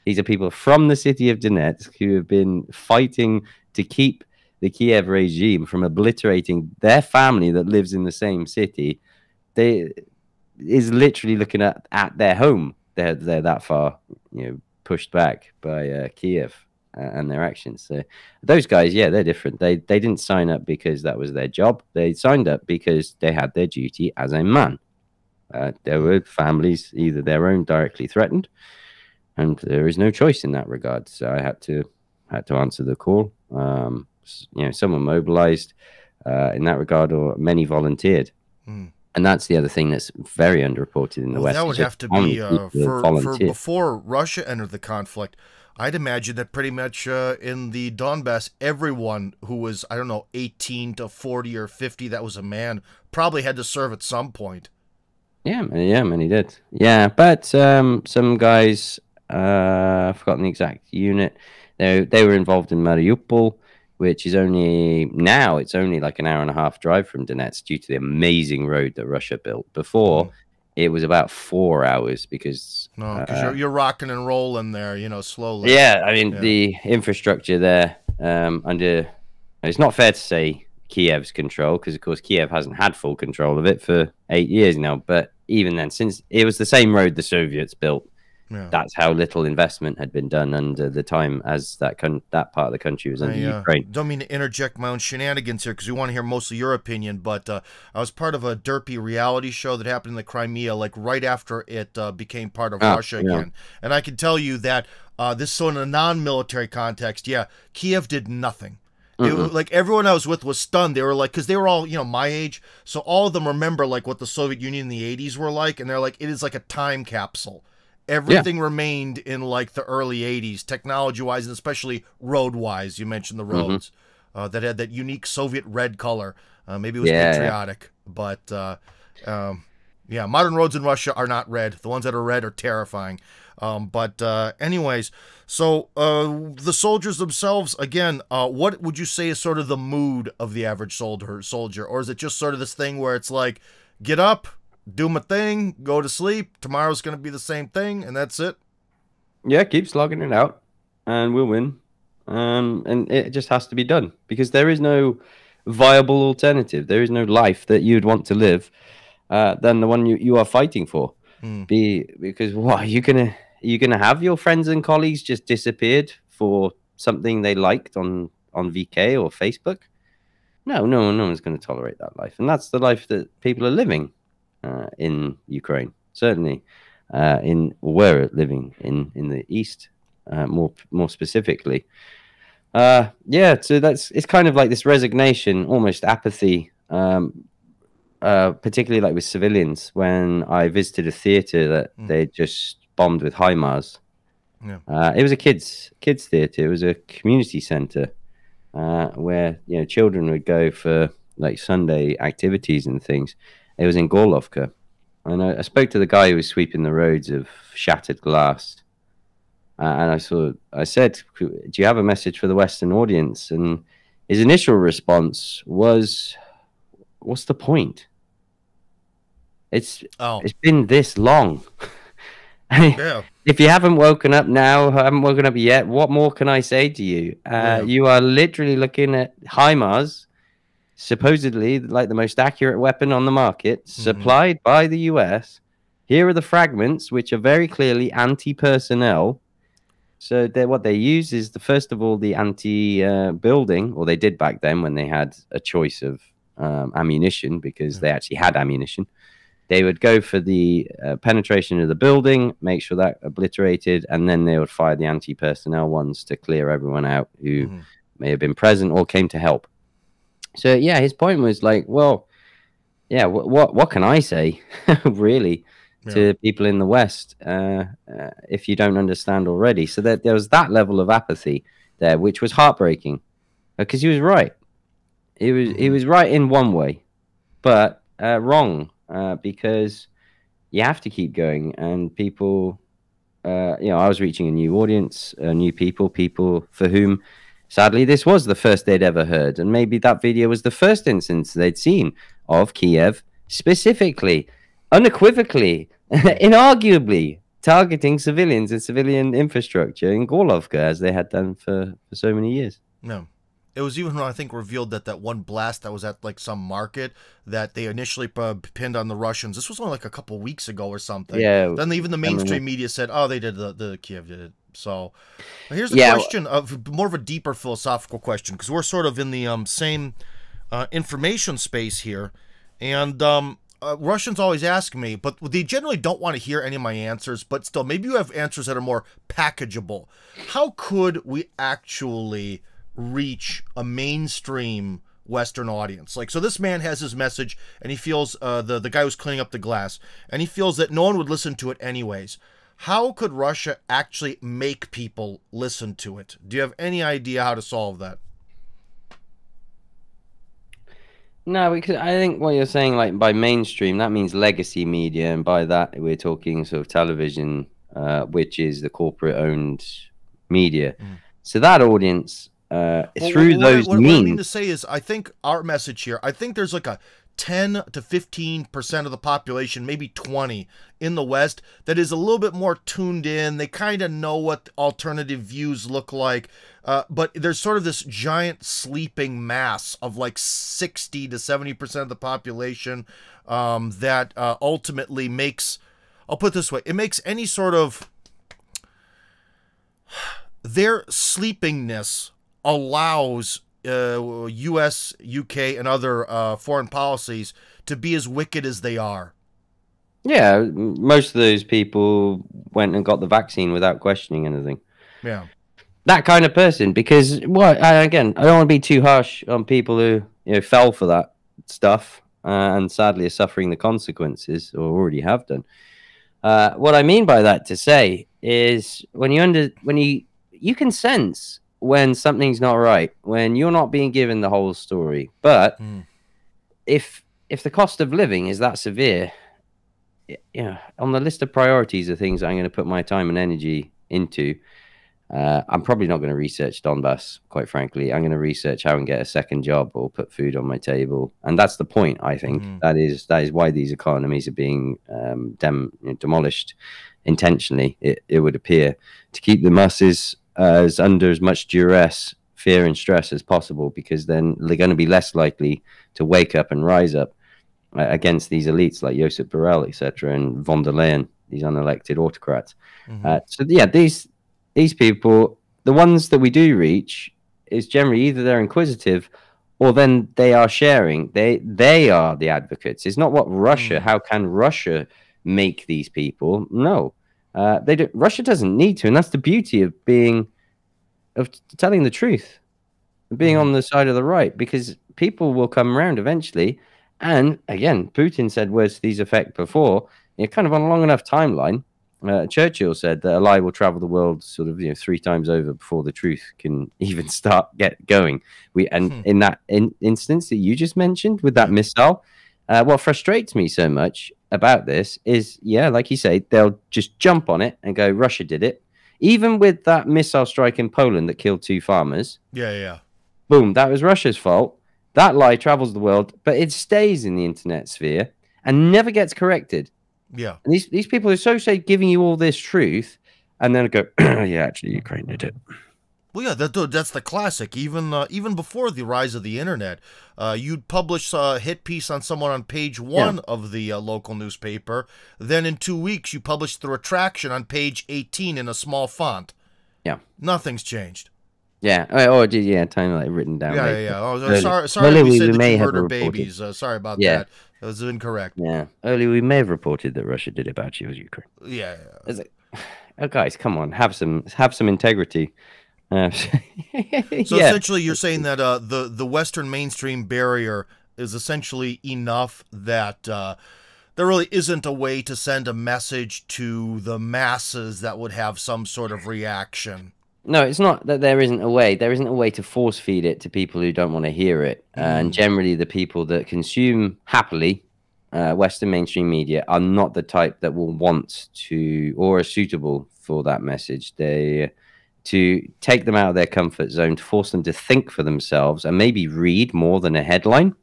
S2: These are people from the city of Donetsk who have been fighting to keep the Kiev regime from obliterating their family that lives in the same city. They is literally looking at their home. They're that far, pushed back by Kiev. and their actions. So those guys, yeah, they're different. They didn't sign up because that was their job. They signed up because they had their duty as a man. There were families, either their own directly threatened, and there is no choice in that regard. So I had to answer the call. You know, someone mobilized in that regard, or many volunteered. And that's the other thing that's very underreported in the West.
S1: That would have to be for before Russia entered the conflict. I'd imagine that pretty much in the Donbass, everyone who was, I don't know, 18 to 40 or 50, that was a man, probably had to serve at some point.
S2: Yeah, many did. Yeah, but some guys, I've forgotten the exact unit. They were involved in Mariupol, which is only like an hour and a half drive from Donetsk due to the amazing road that Russia built. Before, it was about 4 hours because
S1: you're rocking and rolling there, you know, slowly.
S2: Yeah, I mean the infrastructure there it's not fair to say Kiev's control, because of course Kiev hasn't had full control of it for 8 years now. But even then, since it was the same road the Soviets built. Yeah. That's how little investment had been done under the time as that part of the country was under Ukraine.
S1: Don't mean to interject my own shenanigans here, because we want to hear mostly your opinion, but I was part of a Derpy reality show that happened in the Crimea, like right after it became part of Russia again. And I can tell you that so in a non-military context, Kiev did nothing. It was, like, everyone I was with was stunned. They were like, because they were all, you know, my age, so all of them remember like what the Soviet Union in the 80s were like, and they're like, it is like a time capsule. Everything remained in like the early 80s, technology-wise, and especially road-wise. You mentioned the roads that had that unique Soviet red color. Maybe it was patriotic, but modern roads in Russia are not red. The ones that are red are terrifying. Anyways, so the soldiers themselves, again, what would you say is sort of the mood of the average soldier? Or is it just sort of this thing where it's like, get up, do my thing, go to sleep, tomorrow's going to be the same thing, and that's it?
S2: Yeah, keep slogging it out, and we'll win. And it just has to be done, because there is no viable alternative. There is no life that you'd want to live than the one you are fighting for. Because what, are you gonna have your friends and colleagues just disappeared for something they liked on VK or Facebook? No one's going to tolerate that life, and that's the life that people are living in Ukraine. Certainly, were living in the east, more specifically. So it's kind of like this resignation, almost apathy. Particularly like with civilians, when I visited a theater that they just bombed with HIMARS. It was a kids theater. It was a community center where, you know, children would go for like Sunday activities and things. It was in Gorlovka, and I spoke to the guy who was sweeping the roads of shattered glass, and I said, "Do you have a message for the Western audience?" And his initial response was, "What's the point? It's been this long. If you haven't woken up now, haven't woken up yet, what more can I say to you? You are literally looking at HIMARS, supposedly like the most accurate weapon on the market, supplied by the US. Here are the fragments, which are very clearly anti-personnel. So what they use is, first of all, the anti-building, or they did back then when they had a choice of ammunition, because they actually had ammunition. They would go for the penetration of the building, make sure that obliterated, and then they would fire the anti-personnel ones to clear everyone out who may have been present or came to help. So yeah, his point was like, well, yeah, what can I say, really, to people in the West if you don't understand already? So that there was that level of apathy there, which was heartbreaking, because he was right. He was right in one way, but wrong. Because you have to keep going, and people, you know, I was reaching a new audience, new people for whom, sadly, this was the first they'd ever heard, and maybe that video was the first instance they'd seen of Kiev specifically, unequivocally, inarguably targeting civilians and civilian infrastructure in Gorlovka, as they had done for so many years.
S1: No. It was even, I think, revealed that one blast that was at like some market that they initially pinned on the Russians. This was only like a couple weeks ago or something.
S2: Yeah.
S1: Then even the mainstream media said, "Oh, they did the Kiev did it." So here's a question of more of a deeper philosophical question, because we're sort of in the same information space here. And Russians always ask me, but they generally don't want to hear any of my answers, but still, maybe you have answers that are more packageable. How could we actually reach a mainstream Western audience? Like, so this man has his message, and he feels, the guy who's cleaning up the glass, and he feels that no one would listen to it anyways. How could Russia actually make people listen to it? Do you have any idea how to solve that?
S2: No, because I think what you're saying, like by mainstream, that means legacy media, and by that we're talking sort of television, which is the corporate-owned media. So that audience, through those means.
S1: What I mean to say is, I think our message here, I think there's like a 10 to 15% of the population, maybe 20 in the West, that is a little bit more tuned in. They kind of know what alternative views look like. But there's sort of this giant sleeping mass of like 60 to 70% of the population that ultimately makes, I'll put it this way, it makes any sort of, their sleepingness allows U.S., U.K., and other foreign policies to be as wicked as they are.
S2: Yeah, most of those people went and got the vaccine without questioning anything.
S1: Yeah.
S2: That kind of person, because, well, again, I don't want to be too harsh on people who, you know, fell for that stuff and sadly are suffering the consequences, or already have done. What I mean by that to say is when you can sense when something's not right, when you're not being given the whole story. But if the cost of living is that severe, yeah, on the list of priorities of things I'm going to put my time and energy into, I'm probably not going to research Donbass, quite frankly. I'm going to research how I can get a second job or put food on my table. And that's the point, I think. That is why these economies are being demolished intentionally, it would appear, to keep the masses as under as much duress, fear, and stress as possible, because then they're going to be less likely to wake up and rise up against these elites like Josep Borrell, etc., and von der Leyen, these unelected autocrats. So yeah, these people, the ones that we do reach, is generally either they're inquisitive or then they are sharing. They are the advocates. It's not what Russia. How can Russia make these people? No, they do. Russia doesn't need to, and that's the beauty of telling the truth, being on the side of the right, because people will come around eventually. And again, Putin said words to these effect before. You're kind of on a long enough timeline. Churchill said that a lie will travel the world sort of 3 times over before the truth can even get going. In that instance that you just mentioned with that missile, what frustrates me so much about this is, yeah, like you say, they'll just jump on it and go, Russia did it. Even with that missile strike in Poland that killed 2 farmers.
S1: Yeah.
S2: Boom, that was Russia's fault. That lie travels the world, but it stays in the internet sphere and never gets corrected.
S1: Yeah.
S2: And these people are so giving you all this truth, and then go, yeah, actually, Ukraine did it.
S1: Well, yeah, that's the classic. Even before the rise of the internet, you'd publish a hit piece on someone on page 1 of the local newspaper. Then in 2 weeks, you publish the retraction on page 18 in a small font.
S2: Yeah.
S1: Nothing's changed.
S2: Yeah. Time like written down.
S1: Yeah. Oh, sorry we said that you murder babies. Sorry about that. That was incorrect.
S2: Yeah. Earlier, we may have reported that Russia did it about you as Ukraine.
S1: Yeah.
S2: It's like, oh, guys, come on, have some integrity. So
S1: essentially, you're saying that the Western mainstream barrier is essentially enough that there really isn't a way to send a message to the masses that would have some sort of reaction.
S2: No, it's not that there isn't a way. There isn't a way to force feed it to people who don't want to hear it. And generally, the people that consume happily Western mainstream media are not the type that will want to or are suitable for that message. To take them out of their comfort zone, to force them to think for themselves and maybe read more than a headline.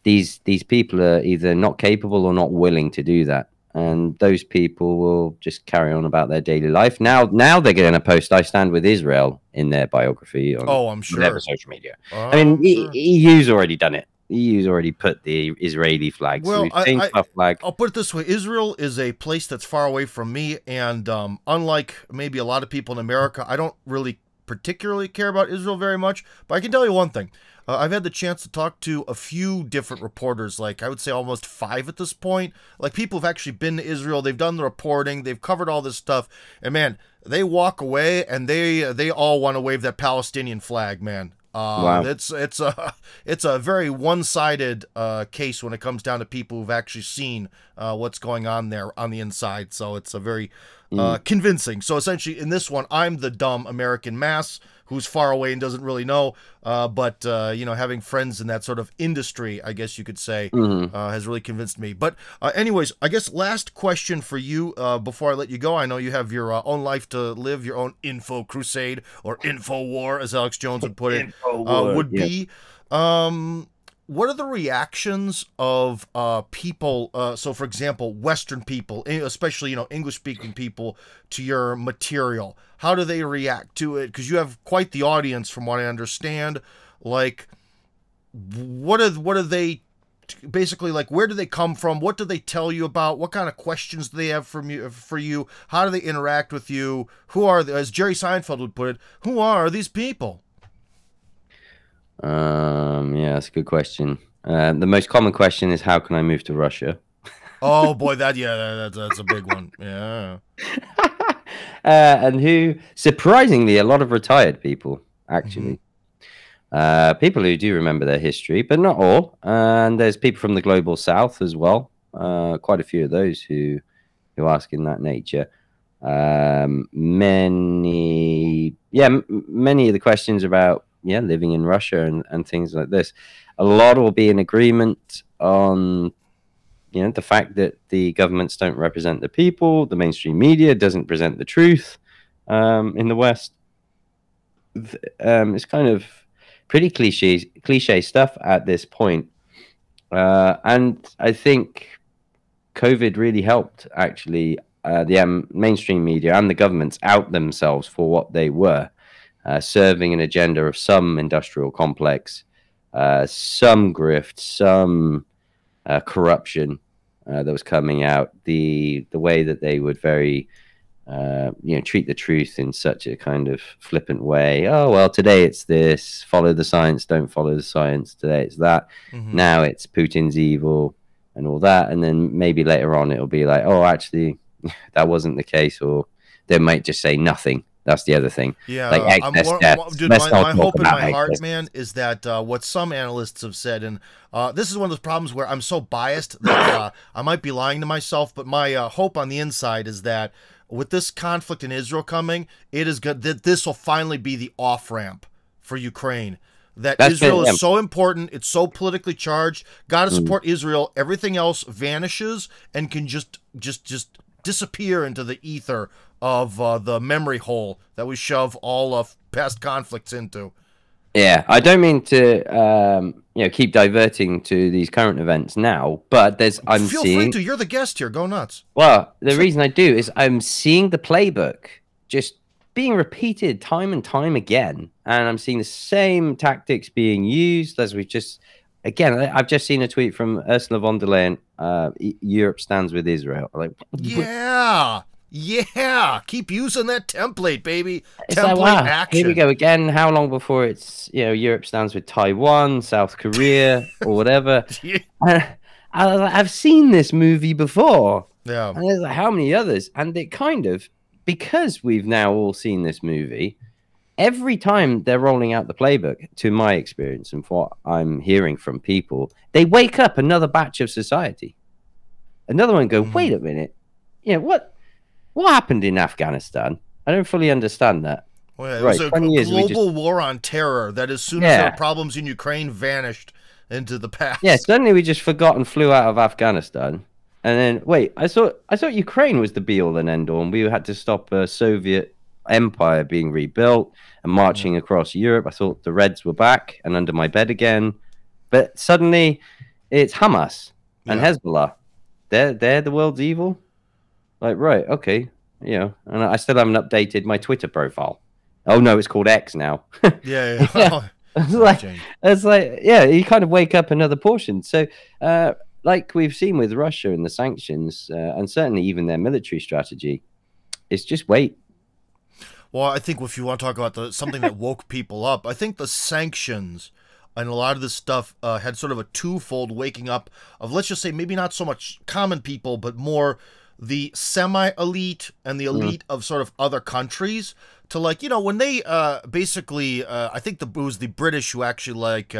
S2: These people are either not capable or not willing to do that. And those people will just carry on about their daily life. Now they're going to post "I stand with Israel" in their biography on
S1: I'm sure.
S2: whatever social media. I mean, EU's already done it. EU's already put the Israeli flag,
S1: well,
S2: so we've changed our flag.
S1: I'll put it this way: Israel is a place that's far away from me, and unlike maybe a lot of people in America, I don't really particularly care about Israel very much. But I can tell you one thing: I've had the chance to talk to a few different reporters, like I would say almost 5 at this point. Like people have actually been to Israel, they've done the reporting, they've covered all this stuff, and man, they walk away and they all want to wave that Palestinian flag, man.
S2: Wow.
S1: It's a very one-sided case when it comes down to people who've actually seen what's going on there on the inside. So it's a very convincing. So essentially, in this one, I'm the dumb American mass who's far away and doesn't really know. But you know, having friends in that sort of industry, I guess you could say, has really convinced me. But anyways, I guess last question for you before I let you go. I know you have your own life to live, your own info crusade or info war, as Alex Jones would put it, would be. What are the reactions of people, so for example, Western people, especially, you know, English-speaking people, to your material? How do they react to it? Because you have quite the audience, from what I understand. Like, what are they, basically, like, where do they come from? What do they tell you about? What kind of questions do they have for you? How do they interact with you? Who are they? As Jerry Seinfeld would put it, who are these people?
S2: Yeah, that's a good question. The most common question is, how can I move to Russia?
S1: Oh boy, that's a big one. Yeah.
S2: And who, surprisingly, a lot of retired people, actually. People who do remember their history, but not all. And there's people from the global south as well. Quite a few of those who ask in that nature. Many of the questions about living in Russia and things like this. A lot will be in agreement on, you know, the fact that the governments don't represent the people, the mainstream media doesn't present the truth in the West. It's kind of pretty cliche stuff at this point. And I think COVID really helped, actually, the mainstream media and the governments out themselves for what they were. Serving an agenda of some industrial complex, some grift, some corruption that was coming out. The way that they would very, treat the truth in such a kind of flippant way. Oh well, today it's this. Follow the science. Don't follow the science. Today it's that. Now it's Putin's evil and all that. And then maybe later on it'll be like, oh, actually, that wasn't the case, or they might just say nothing. That's the other thing.
S1: Yeah,
S2: like
S1: dude, my hope in my heart, man, is that what some analysts have said, and this is one of those problems where I'm so biased that I might be lying to myself, but my hope on the inside is that with this conflict in Israel coming, it is good that this will finally be the off-ramp for Ukraine. That Israel is so important, it's so politically charged, gotta support Israel, everything else vanishes and can just disappear into the ether of the memory hole that we shove all of past conflicts into.
S2: Yeah, I don't mean to keep diverting to these current events now, but
S1: Feel free to. You're the guest here. Go nuts.
S2: Well, the reason I do is I'm seeing the playbook just being repeated time and time again, and I'm seeing the same tactics being used as we've just. Again, I've just seen a tweet from Ursula von der Leyen. Europe stands with Israel. Like,
S1: yeah, keep using that template, baby.
S2: It's
S1: template
S2: like, wow,
S1: action.
S2: Here we go again. How long before it's, Europe stands with Taiwan, South Korea, or whatever? I've seen this movie before.
S1: Yeah.
S2: And there's like, how many others? And it kind of, because we've now all seen this movie, every time they're rolling out the playbook, to my experience and what I'm hearing from people, they wake up another batch of society. Another one go, wait a minute. What happened in Afghanistan? I don't fully understand that.
S1: Well, yeah, it was a global war on terror that as soon as there were problems in Ukraine vanished into the past.
S2: Yeah, suddenly we just forgot and flew out of Afghanistan. And then, wait, I thought Ukraine was the be-all and end-all, and we had to stop a Soviet empire being rebuilt and marching across Europe. I thought the Reds were back and under my bed again. But suddenly, it's Hamas and Hezbollah. They're the world's evil? Like, right, okay, and I still haven't updated my Twitter profile. Oh no, it's called X now.
S1: Yeah.
S2: It's like, yeah, you kind of wake up another portion. So, like we've seen with Russia and the sanctions, and certainly even their military strategy, it's just wait.
S1: Well, I think if you want to talk about something that woke people up, I think the sanctions and a lot of this stuff had sort of a twofold waking up of, let's just say, maybe not so much common people, but more the semi-elite and the elite of sort of other countries to, like, you know, when they basically, I think it was the British who actually, like,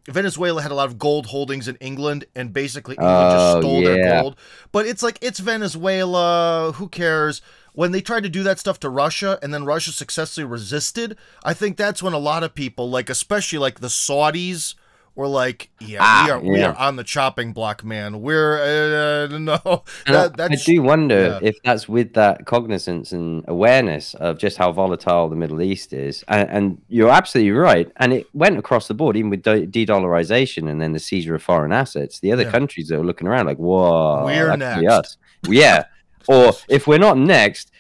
S1: Venezuela had a lot of gold holdings in England, and basically England just stole their gold. But it's like, it's Venezuela, who cares? When they tried to do that stuff to Russia, and then Russia successfully resisted, I think that's when a lot of people, like, especially like the Saudis, were like, we are on the chopping block, man. We're no.
S2: I do wonder if that's with that cognizance and awareness of just how volatile the Middle East is. And you're absolutely right. And it went across the board, even with de-dollarization and then the seizure of foreign assets. The other countries that were looking around like, whoa,
S1: we're next.
S2: Us. Yeah. Or if we're not next,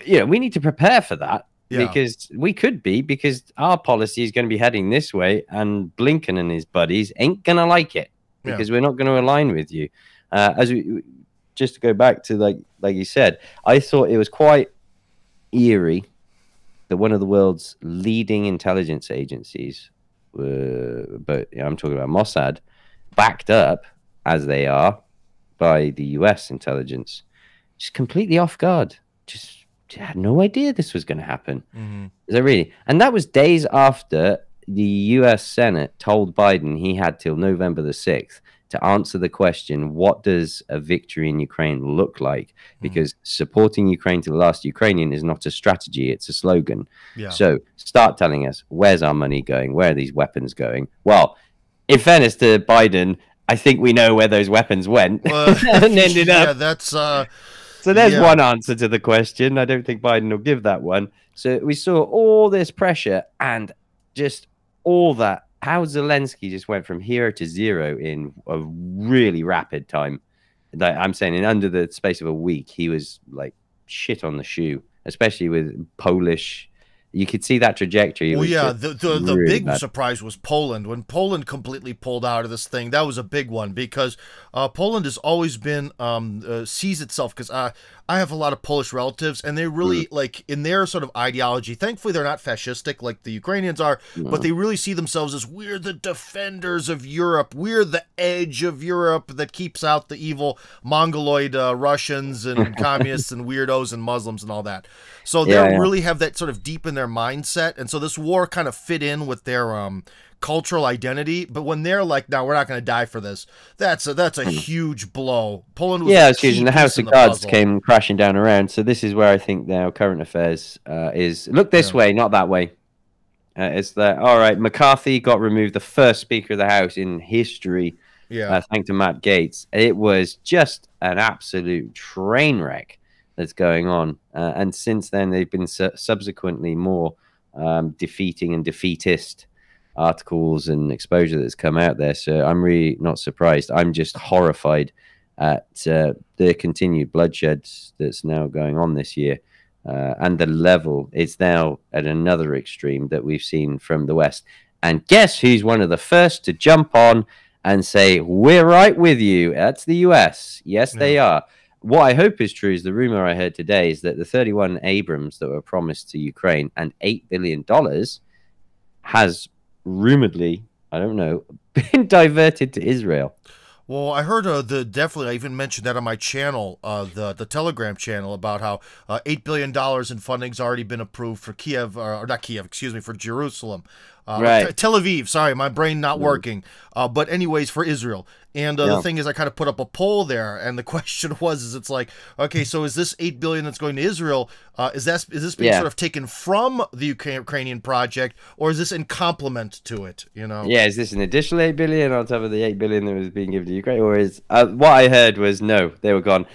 S2: you know, we need to prepare for that. Because we could be, because our policy is going to be heading this way, and Blinken and his buddies ain't going to like it because we're not going to align with you. Just to go back to like you said, I thought it was quite eerie that one of the world's leading intelligence agencies, but I'm talking about Mossad, backed up as they are by the US intelligence, just completely off guard, just. I had no idea this was going to happen. Is that really? And that was days after the US Senate told Biden he had till November the 6th to answer the question, what does a victory in Ukraine look like? Because supporting Ukraine to the last Ukrainian is not a strategy, it's a slogan. So start telling us, where's our money going? Where are these weapons going? Well, in fairness to Biden, I think we know where those weapons went and ended up.
S1: Yeah, that's...
S2: So there's one answer to the question. I don't think Biden will give that one. So we saw all this pressure and just all that. How Zelensky just went from hero to zero in a really rapid time. Like I'm saying, in under the space of a week, he was like shit on the shoe, especially with Polish. You could see that trajectory.
S1: Well, yeah, the really big surprise was Poland. When Poland completely pulled out of this thing, that was a big one, because Poland has always been sees itself, because I have a lot of Polish relatives, and they really, like, in their sort of ideology, thankfully they're not fascistic like the Ukrainians are, but they really see themselves as, we're the defenders of Europe, we're the edge of Europe that keeps out the evil Mongoloid Russians and communists and weirdos and Muslims and all that. So they really have that sort of deep in their mindset, and so this war kind of fit in with their cultural identity. But when they're like, "No, we're not going to die for this," that's a huge blow. Poland was
S2: excuse me. The House of Cards came crashing down around. So this is where I think their current affairs is. Look this way, not that way. It's that all right. McCarthy got removed, the first Speaker of the House in history. Thanks to Matt Gaetz. It was just an absolute train wreck that's going on, and since then they've been subsequently more defeating and defeatist articles and exposure that's come out there. So I'm really not surprised. I'm just horrified at the continued bloodshed that's now going on this year, and the level is now at another extreme that we've seen from the West. And guess who's one of the first to jump on and say, we're right with you? That's the US. Yes, they are. What I hope is true is the rumor I heard today is that the 31 Abrams that were promised to Ukraine and $8 billion has rumoredly, I don't know, been diverted to Israel.
S1: Well, I heard definitely, I even mentioned that on my channel, the Telegram channel, about how $8 billion in funding's already been approved for Kiev, or not Kiev, excuse me, for Jerusalem. Tel Aviv, sorry, my brain not working. But anyways, for Israel. And the thing is, I kind of put up a poll there, and the question was, it's like, okay, so is this $8 billion that's going to Israel, is this being sort of taken from the Ukrainian project, or is this in complement to it, you know?
S2: Yeah, is this an additional $8 billion on top of the $8 billion that was being given to Ukraine, or is, what I heard was, no, they were gone,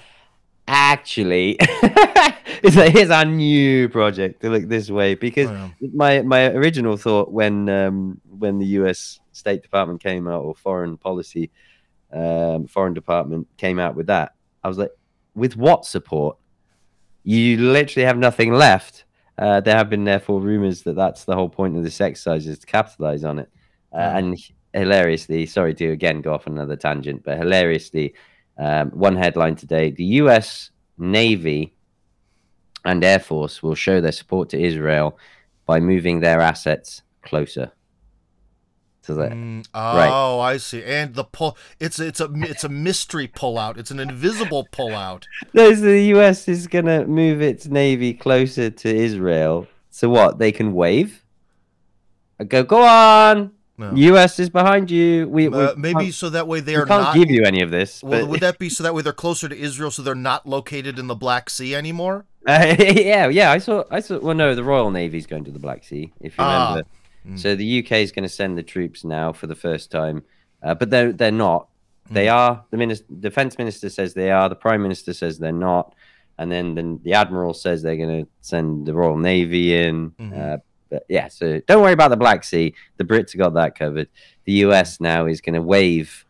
S2: actually, here's our new project to look this way, because my original thought when the US State Department came out, or Foreign Policy, Foreign Department came out with that, I was like, with what support? You literally have nothing left. there have been therefore rumors that that's the whole point of this exercise, is to capitalize on it. And hilariously, sorry to again go off on another tangent, but hilariously, one headline today: the U.S. Navy and Air Force will show their support to Israel by moving their assets closer to that.
S1: Oh, I see. And the pull, it's a mystery pullout. It's an invisible pullout.
S2: No, so the US is gonna move its navy closer to Israel. So what? They can wave. I go on. No. US is behind you. We
S1: maybe so that way they are
S2: can't
S1: not
S2: give you any of this.
S1: Well, would that be so that way they're closer to Israel, so they're not located in the Black Sea anymore?
S2: Yeah. I saw. Well, no, the Royal Navy's going to the Black Sea, if you remember. So the UK is going to send the troops now for the first time, but they're not. They are. The defense minister says they are. The prime minister says they're not, and then the admiral says they're going to send the Royal Navy in. But yeah, so don't worry about the Black Sea. The Brits have got that covered. The US now is going to wave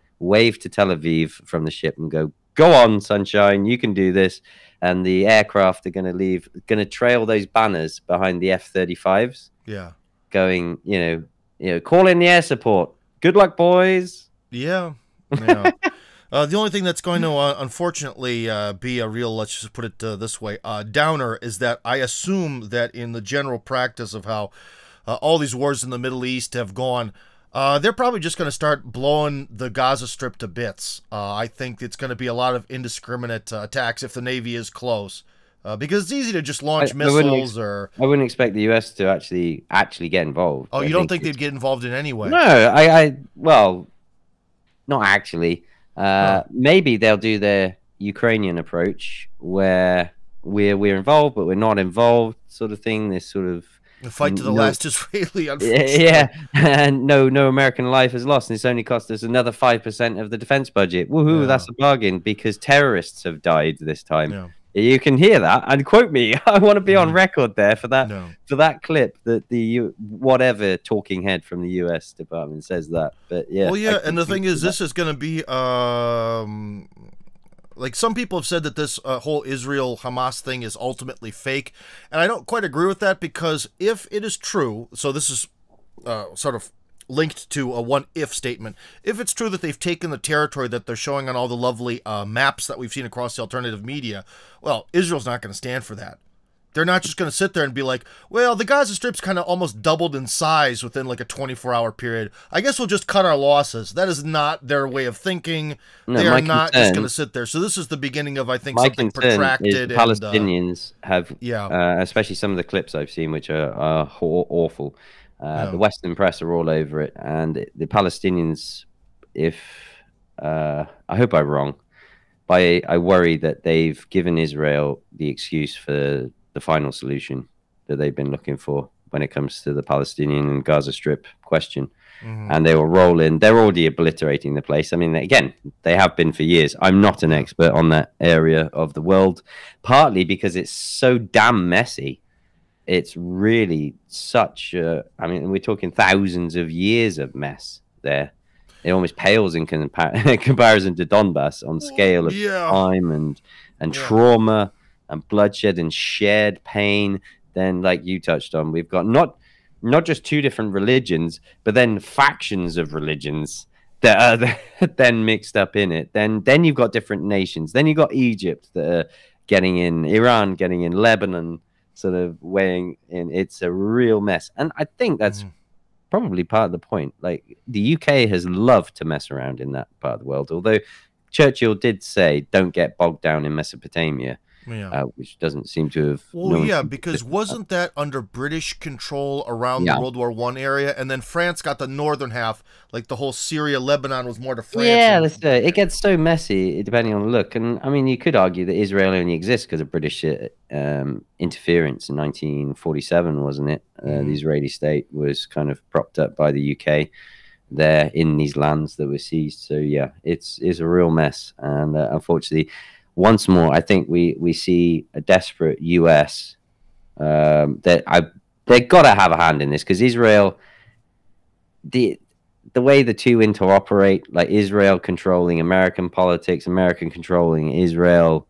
S2: to Tel Aviv from the ship and go on, sunshine, you can do this. And the aircraft are going to trail those banners behind the F-35s.
S1: Yeah.
S2: Going, call in the air support. Good luck, boys.
S1: Yeah. The only thing that's going to, unfortunately, be a real, let's just put it this way, downer is that I assume that in the general practice of how all these wars in the Middle East have gone, they're probably just going to start blowing the Gaza Strip to bits. I think it's going to be a lot of indiscriminate attacks if the Navy is close. Because it's easy to just launch missiles I
S2: wouldn't expect the US to actually get involved.
S1: Oh, you don't think they'd get involved in any way?
S2: No, well, not actually. Maybe they'll do their Ukrainian approach where we're involved, but we're not involved sort of thing. This sort of
S1: fight to the last Israeli, unfortunately.
S2: Yeah, and no American life is lost, and it's only cost us another 5% of the defense budget. Woohoo, that's a bargain, because terrorists have died this time. Yeah. You can hear that, and quote me. I want to be on record there for that for that clip that the whatever talking head from the U.S. Department says that. But yeah,
S1: well, yeah, and the thing is, this is going to be like some people have said that this whole Israel-Hamas thing is ultimately fake, and I don't quite agree with that, because if it is true, so this is sort of linked to a one-if statement. If it's true that they've taken the territory that they're showing on all the lovely maps that we've seen across the alternative media, well, Israel's not going to stand for that. They're not just going to sit there and be like, well, the Gaza Strip's kind of almost doubled in size within like a 24-hour period. I guess we'll just cut our losses. That is not their way of thinking. They are not just going to sit there. So this is the beginning of, I think, something protracted.
S2: The Palestinians have, especially some of the clips I've seen, which are awful. The Western press are all over it, and the Palestinians, I hope I'm wrong, but I worry that they've given Israel the excuse for the final solution that they've been looking for when it comes to the Palestinian and Gaza Strip question. And they will roll in. They're already obliterating the place. I mean, again, they have been for years. I'm not an expert on that area of the world, partly because it's so damn messy. It's really such a, I mean, we're talking thousands of years of mess there. It almost pales in comparison to Donbass on scale of time and trauma and bloodshed and shared pain. Then, like you touched on, we've got not just two different religions, but then factions of religions that are then mixed up in it. Then you've got different nations. Then you've got Egypt that are getting in, Iran getting in, Lebanon sort of weighing in. It's a real mess. And I think that's probably part of the point. Like, the UK has loved to mess around in that part of the world, although Churchill did say, don't get bogged down in Mesopotamia. Which doesn't seem to have...
S1: Well, yeah, because wasn't that under British control around the World War I area? And then France got the northern half, like the whole Syria, Lebanon was more to France.
S2: Yeah, it gets so messy, depending on the look. And, I mean, you could argue that Israel only exists because of British interference in 1947, wasn't it? The Israeli state was kind of propped up by the UK there in these lands that were seized. So, yeah, it's a real mess. And, unfortunately... once more, I think we see a desperate US that they've got to have a hand in this, because Israel, the way the two interoperate, like Israel controlling American politics, American controlling Israel,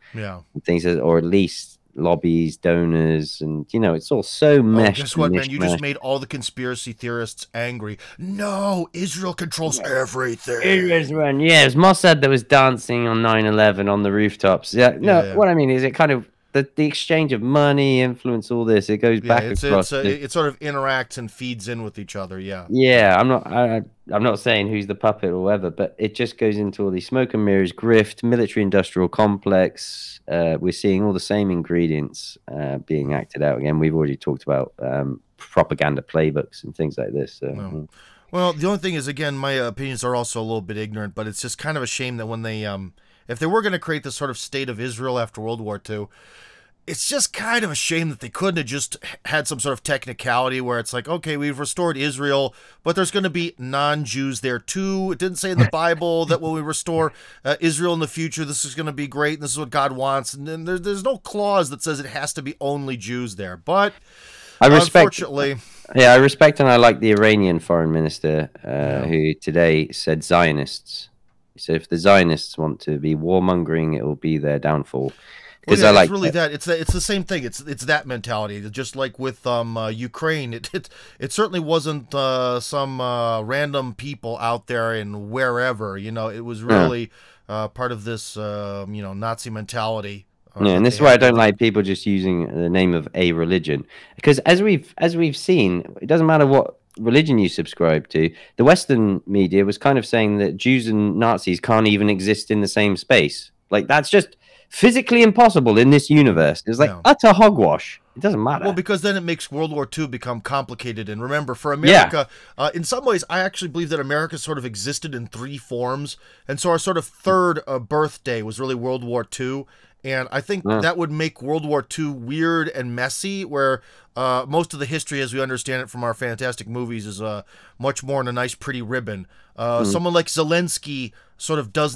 S2: things, or at least lobbies, donors, and it's all so meshed.
S1: Guess what, man? You just made all the conspiracy theorists angry. No, Israel controls everything.
S2: Yeah, it was Mossad that was dancing on 9/11 on the rooftops. Yeah, no, what I mean is it kind of the exchange of money, influence, all this. It goes back across.
S1: It sort of interacts and feeds in with each other. Yeah.
S2: Yeah, I'm not saying who's the puppet or whatever, but it just goes into all these smoke and mirrors, grift, military-industrial complex. We're seeing all the same ingredients being acted out again. We've already talked about propaganda playbooks and things like this. So.
S1: Well, the only thing is, again, my opinions are also a little bit ignorant, but it's just kind of a shame that when they, if they were going to create this sort of state of Israel after World War II, it's just kind of a shame that they couldn't have just had some sort of technicality where it's like, okay, we've restored Israel, but there's going to be non-Jews there too. It didn't say in the Bible that when we restore Israel in the future, this is going to be great and this is what God wants. And then there's no clause that says it has to be only Jews there. But unfortunately...
S2: Yeah, I respect and I like the Iranian foreign minister who today said Zionists. He said if the Zionists want to be warmongering, it will be their downfall.
S1: Because it's really that. It's the same thing. It's that mentality. Just like with Ukraine, it certainly wasn't some random people out there and wherever. It was really part of this Nazi mentality.
S2: Yeah, and this is why I don't like people just using the name of a religion, because as we've seen, it doesn't matter what religion you subscribe to. The Western media was kind of saying that Jews and Nazis can't even exist in the same space. Like that's just physically impossible in this universe. It's like utter hogwash. It doesn't matter.
S1: Well, because then it makes World War II become complicated. And remember, for America, in some ways, I actually believe that America sort of existed in 3 forms. And so our sort of third birthday was really World War II. And I think that would make World War II weird and messy, where most of the history, as we understand it from our fantastic movies, is much more in a nice, pretty ribbon. Someone like Zelensky sort of does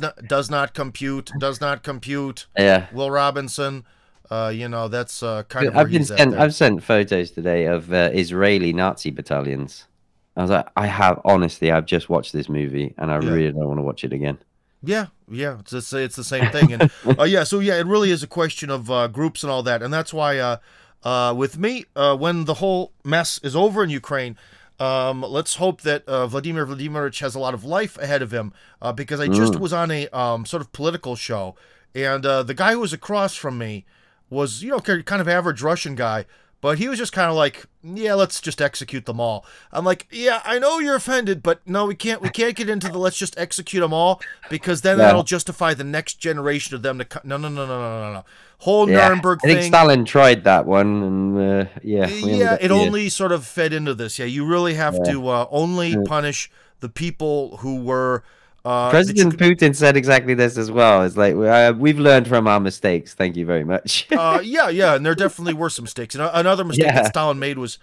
S1: not compute.
S2: Yeah.
S1: Will Robinson, that's kind of where
S2: I've sent photos today of Israeli Nazi battalions. I was like, I've just watched this movie, and I really don't want to watch it again.
S1: Yeah, it's the same thing, and it really is a question of groups and all that, and that's why with me, when the whole mess is over in Ukraine, let's hope that Vladimir Vladimirovich has a lot of life ahead of him, because I just was on a sort of political show, and the guy who was across from me was kind of average Russian guy. But he was just kind of like, yeah, let's just execute them all. I'm like, yeah, I know you're offended, but no, we can't get into the let's just execute them all, because then that'll justify the next generation of them to no. Whole Nuremberg thing.
S2: I think Stalin tried that one, and
S1: it only sort of fed into this. Yeah, you really have to only punish the people who were.
S2: President Putin said exactly this as well. It's like we've learned from our mistakes. Thank you very much.
S1: And there definitely were some mistakes. And another mistake that Stalin made was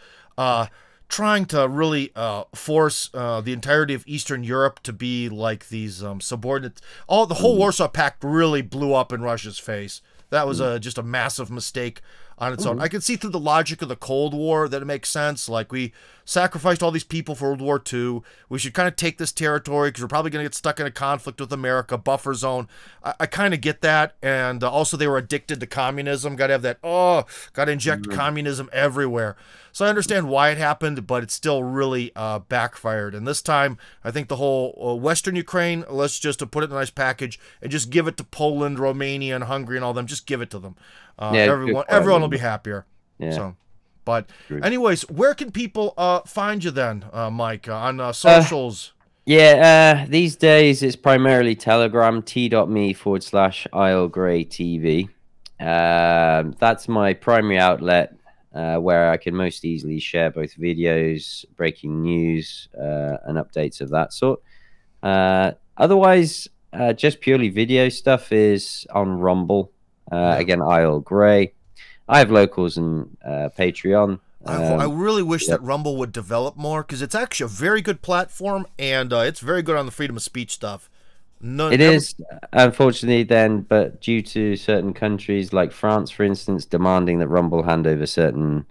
S1: trying to really force the entirety of Eastern Europe to be like these subordinate. The whole Warsaw Pact really blew up in Russia's face. That was just a massive mistake on its own. I can see through the logic of the Cold War that it makes sense. Like, we sacrificed all these people for World War II. We should kind of take this territory because we're probably going to get stuck in a conflict with America, buffer zone. I kind of get that. And also they were addicted to communism. Got to have that, got to inject communism everywhere. So I understand why it happened, but it still really backfired. And this time, I think the whole Western Ukraine, let's just put it in a nice package and just give it to Poland, Romania, and Hungary and all them. Just give it to them. Everyone will be happier.
S2: Yeah.
S1: So, but anyways, where can people find you then, Mike, on socials?
S2: These days it's primarily Telegram, t.me/IsleGrayTV. That's my primary outlet, where I can most easily share both videos, breaking news, and updates of that sort. Otherwise, just purely video stuff is on Rumble. Again, Isle Gray. I have locals and Patreon.
S1: I really wish that Rumble would develop more, because it's actually a very good platform, and it's very good on the freedom of speech stuff.
S2: It is, unfortunately, but due to certain countries like France, for instance, demanding that Rumble hand over certain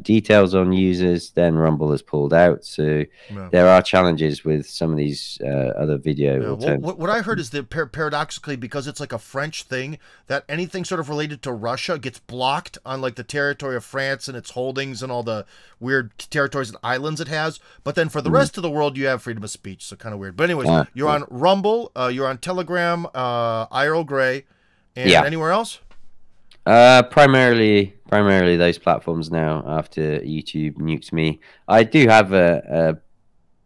S2: details on users, then Rumble has pulled out. So there are challenges with some of these other video
S1: alternatives. Well, what I heard is that paradoxically, because it's like a French thing, that anything sort of related to Russia gets blocked on like the territory of France and its holdings and all the weird territories and islands it has. But then for the rest of the world, you have freedom of speech. So kind of weird. But anyways, you're on Rumble, you're on Telegram, Earl Grey, and anywhere else?
S2: Primarily those platforms now after YouTube nuked me. I do have a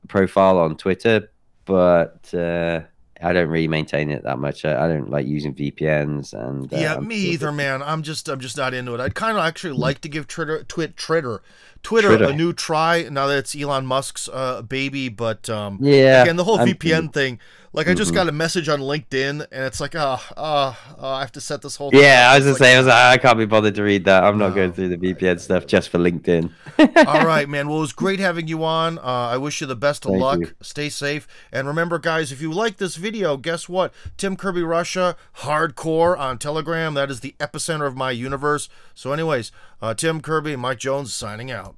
S2: profile on Twitter, but I don't really maintain it that much. I don't like using VPNs and
S1: yeah, me either, man. I'm just not into it. I'd kind of actually like to give Twitter a new try now that it's Elon Musk's baby, but again, the whole VPN thing. Like, I just got a message on LinkedIn, and it's like, I have to set this whole thing
S2: I was like, I can't be bothered to read that. I'm not going through the VPN stuff just for LinkedIn.
S1: All right, man. Well, it was great having you on. I wish you the best of luck. Stay safe. And remember, guys, if you like this video, guess what? Tim Kirby Russia, hardcore on Telegram. That is the epicenter of my universe. So anyways, Tim Kirby and Mike Jones signing out.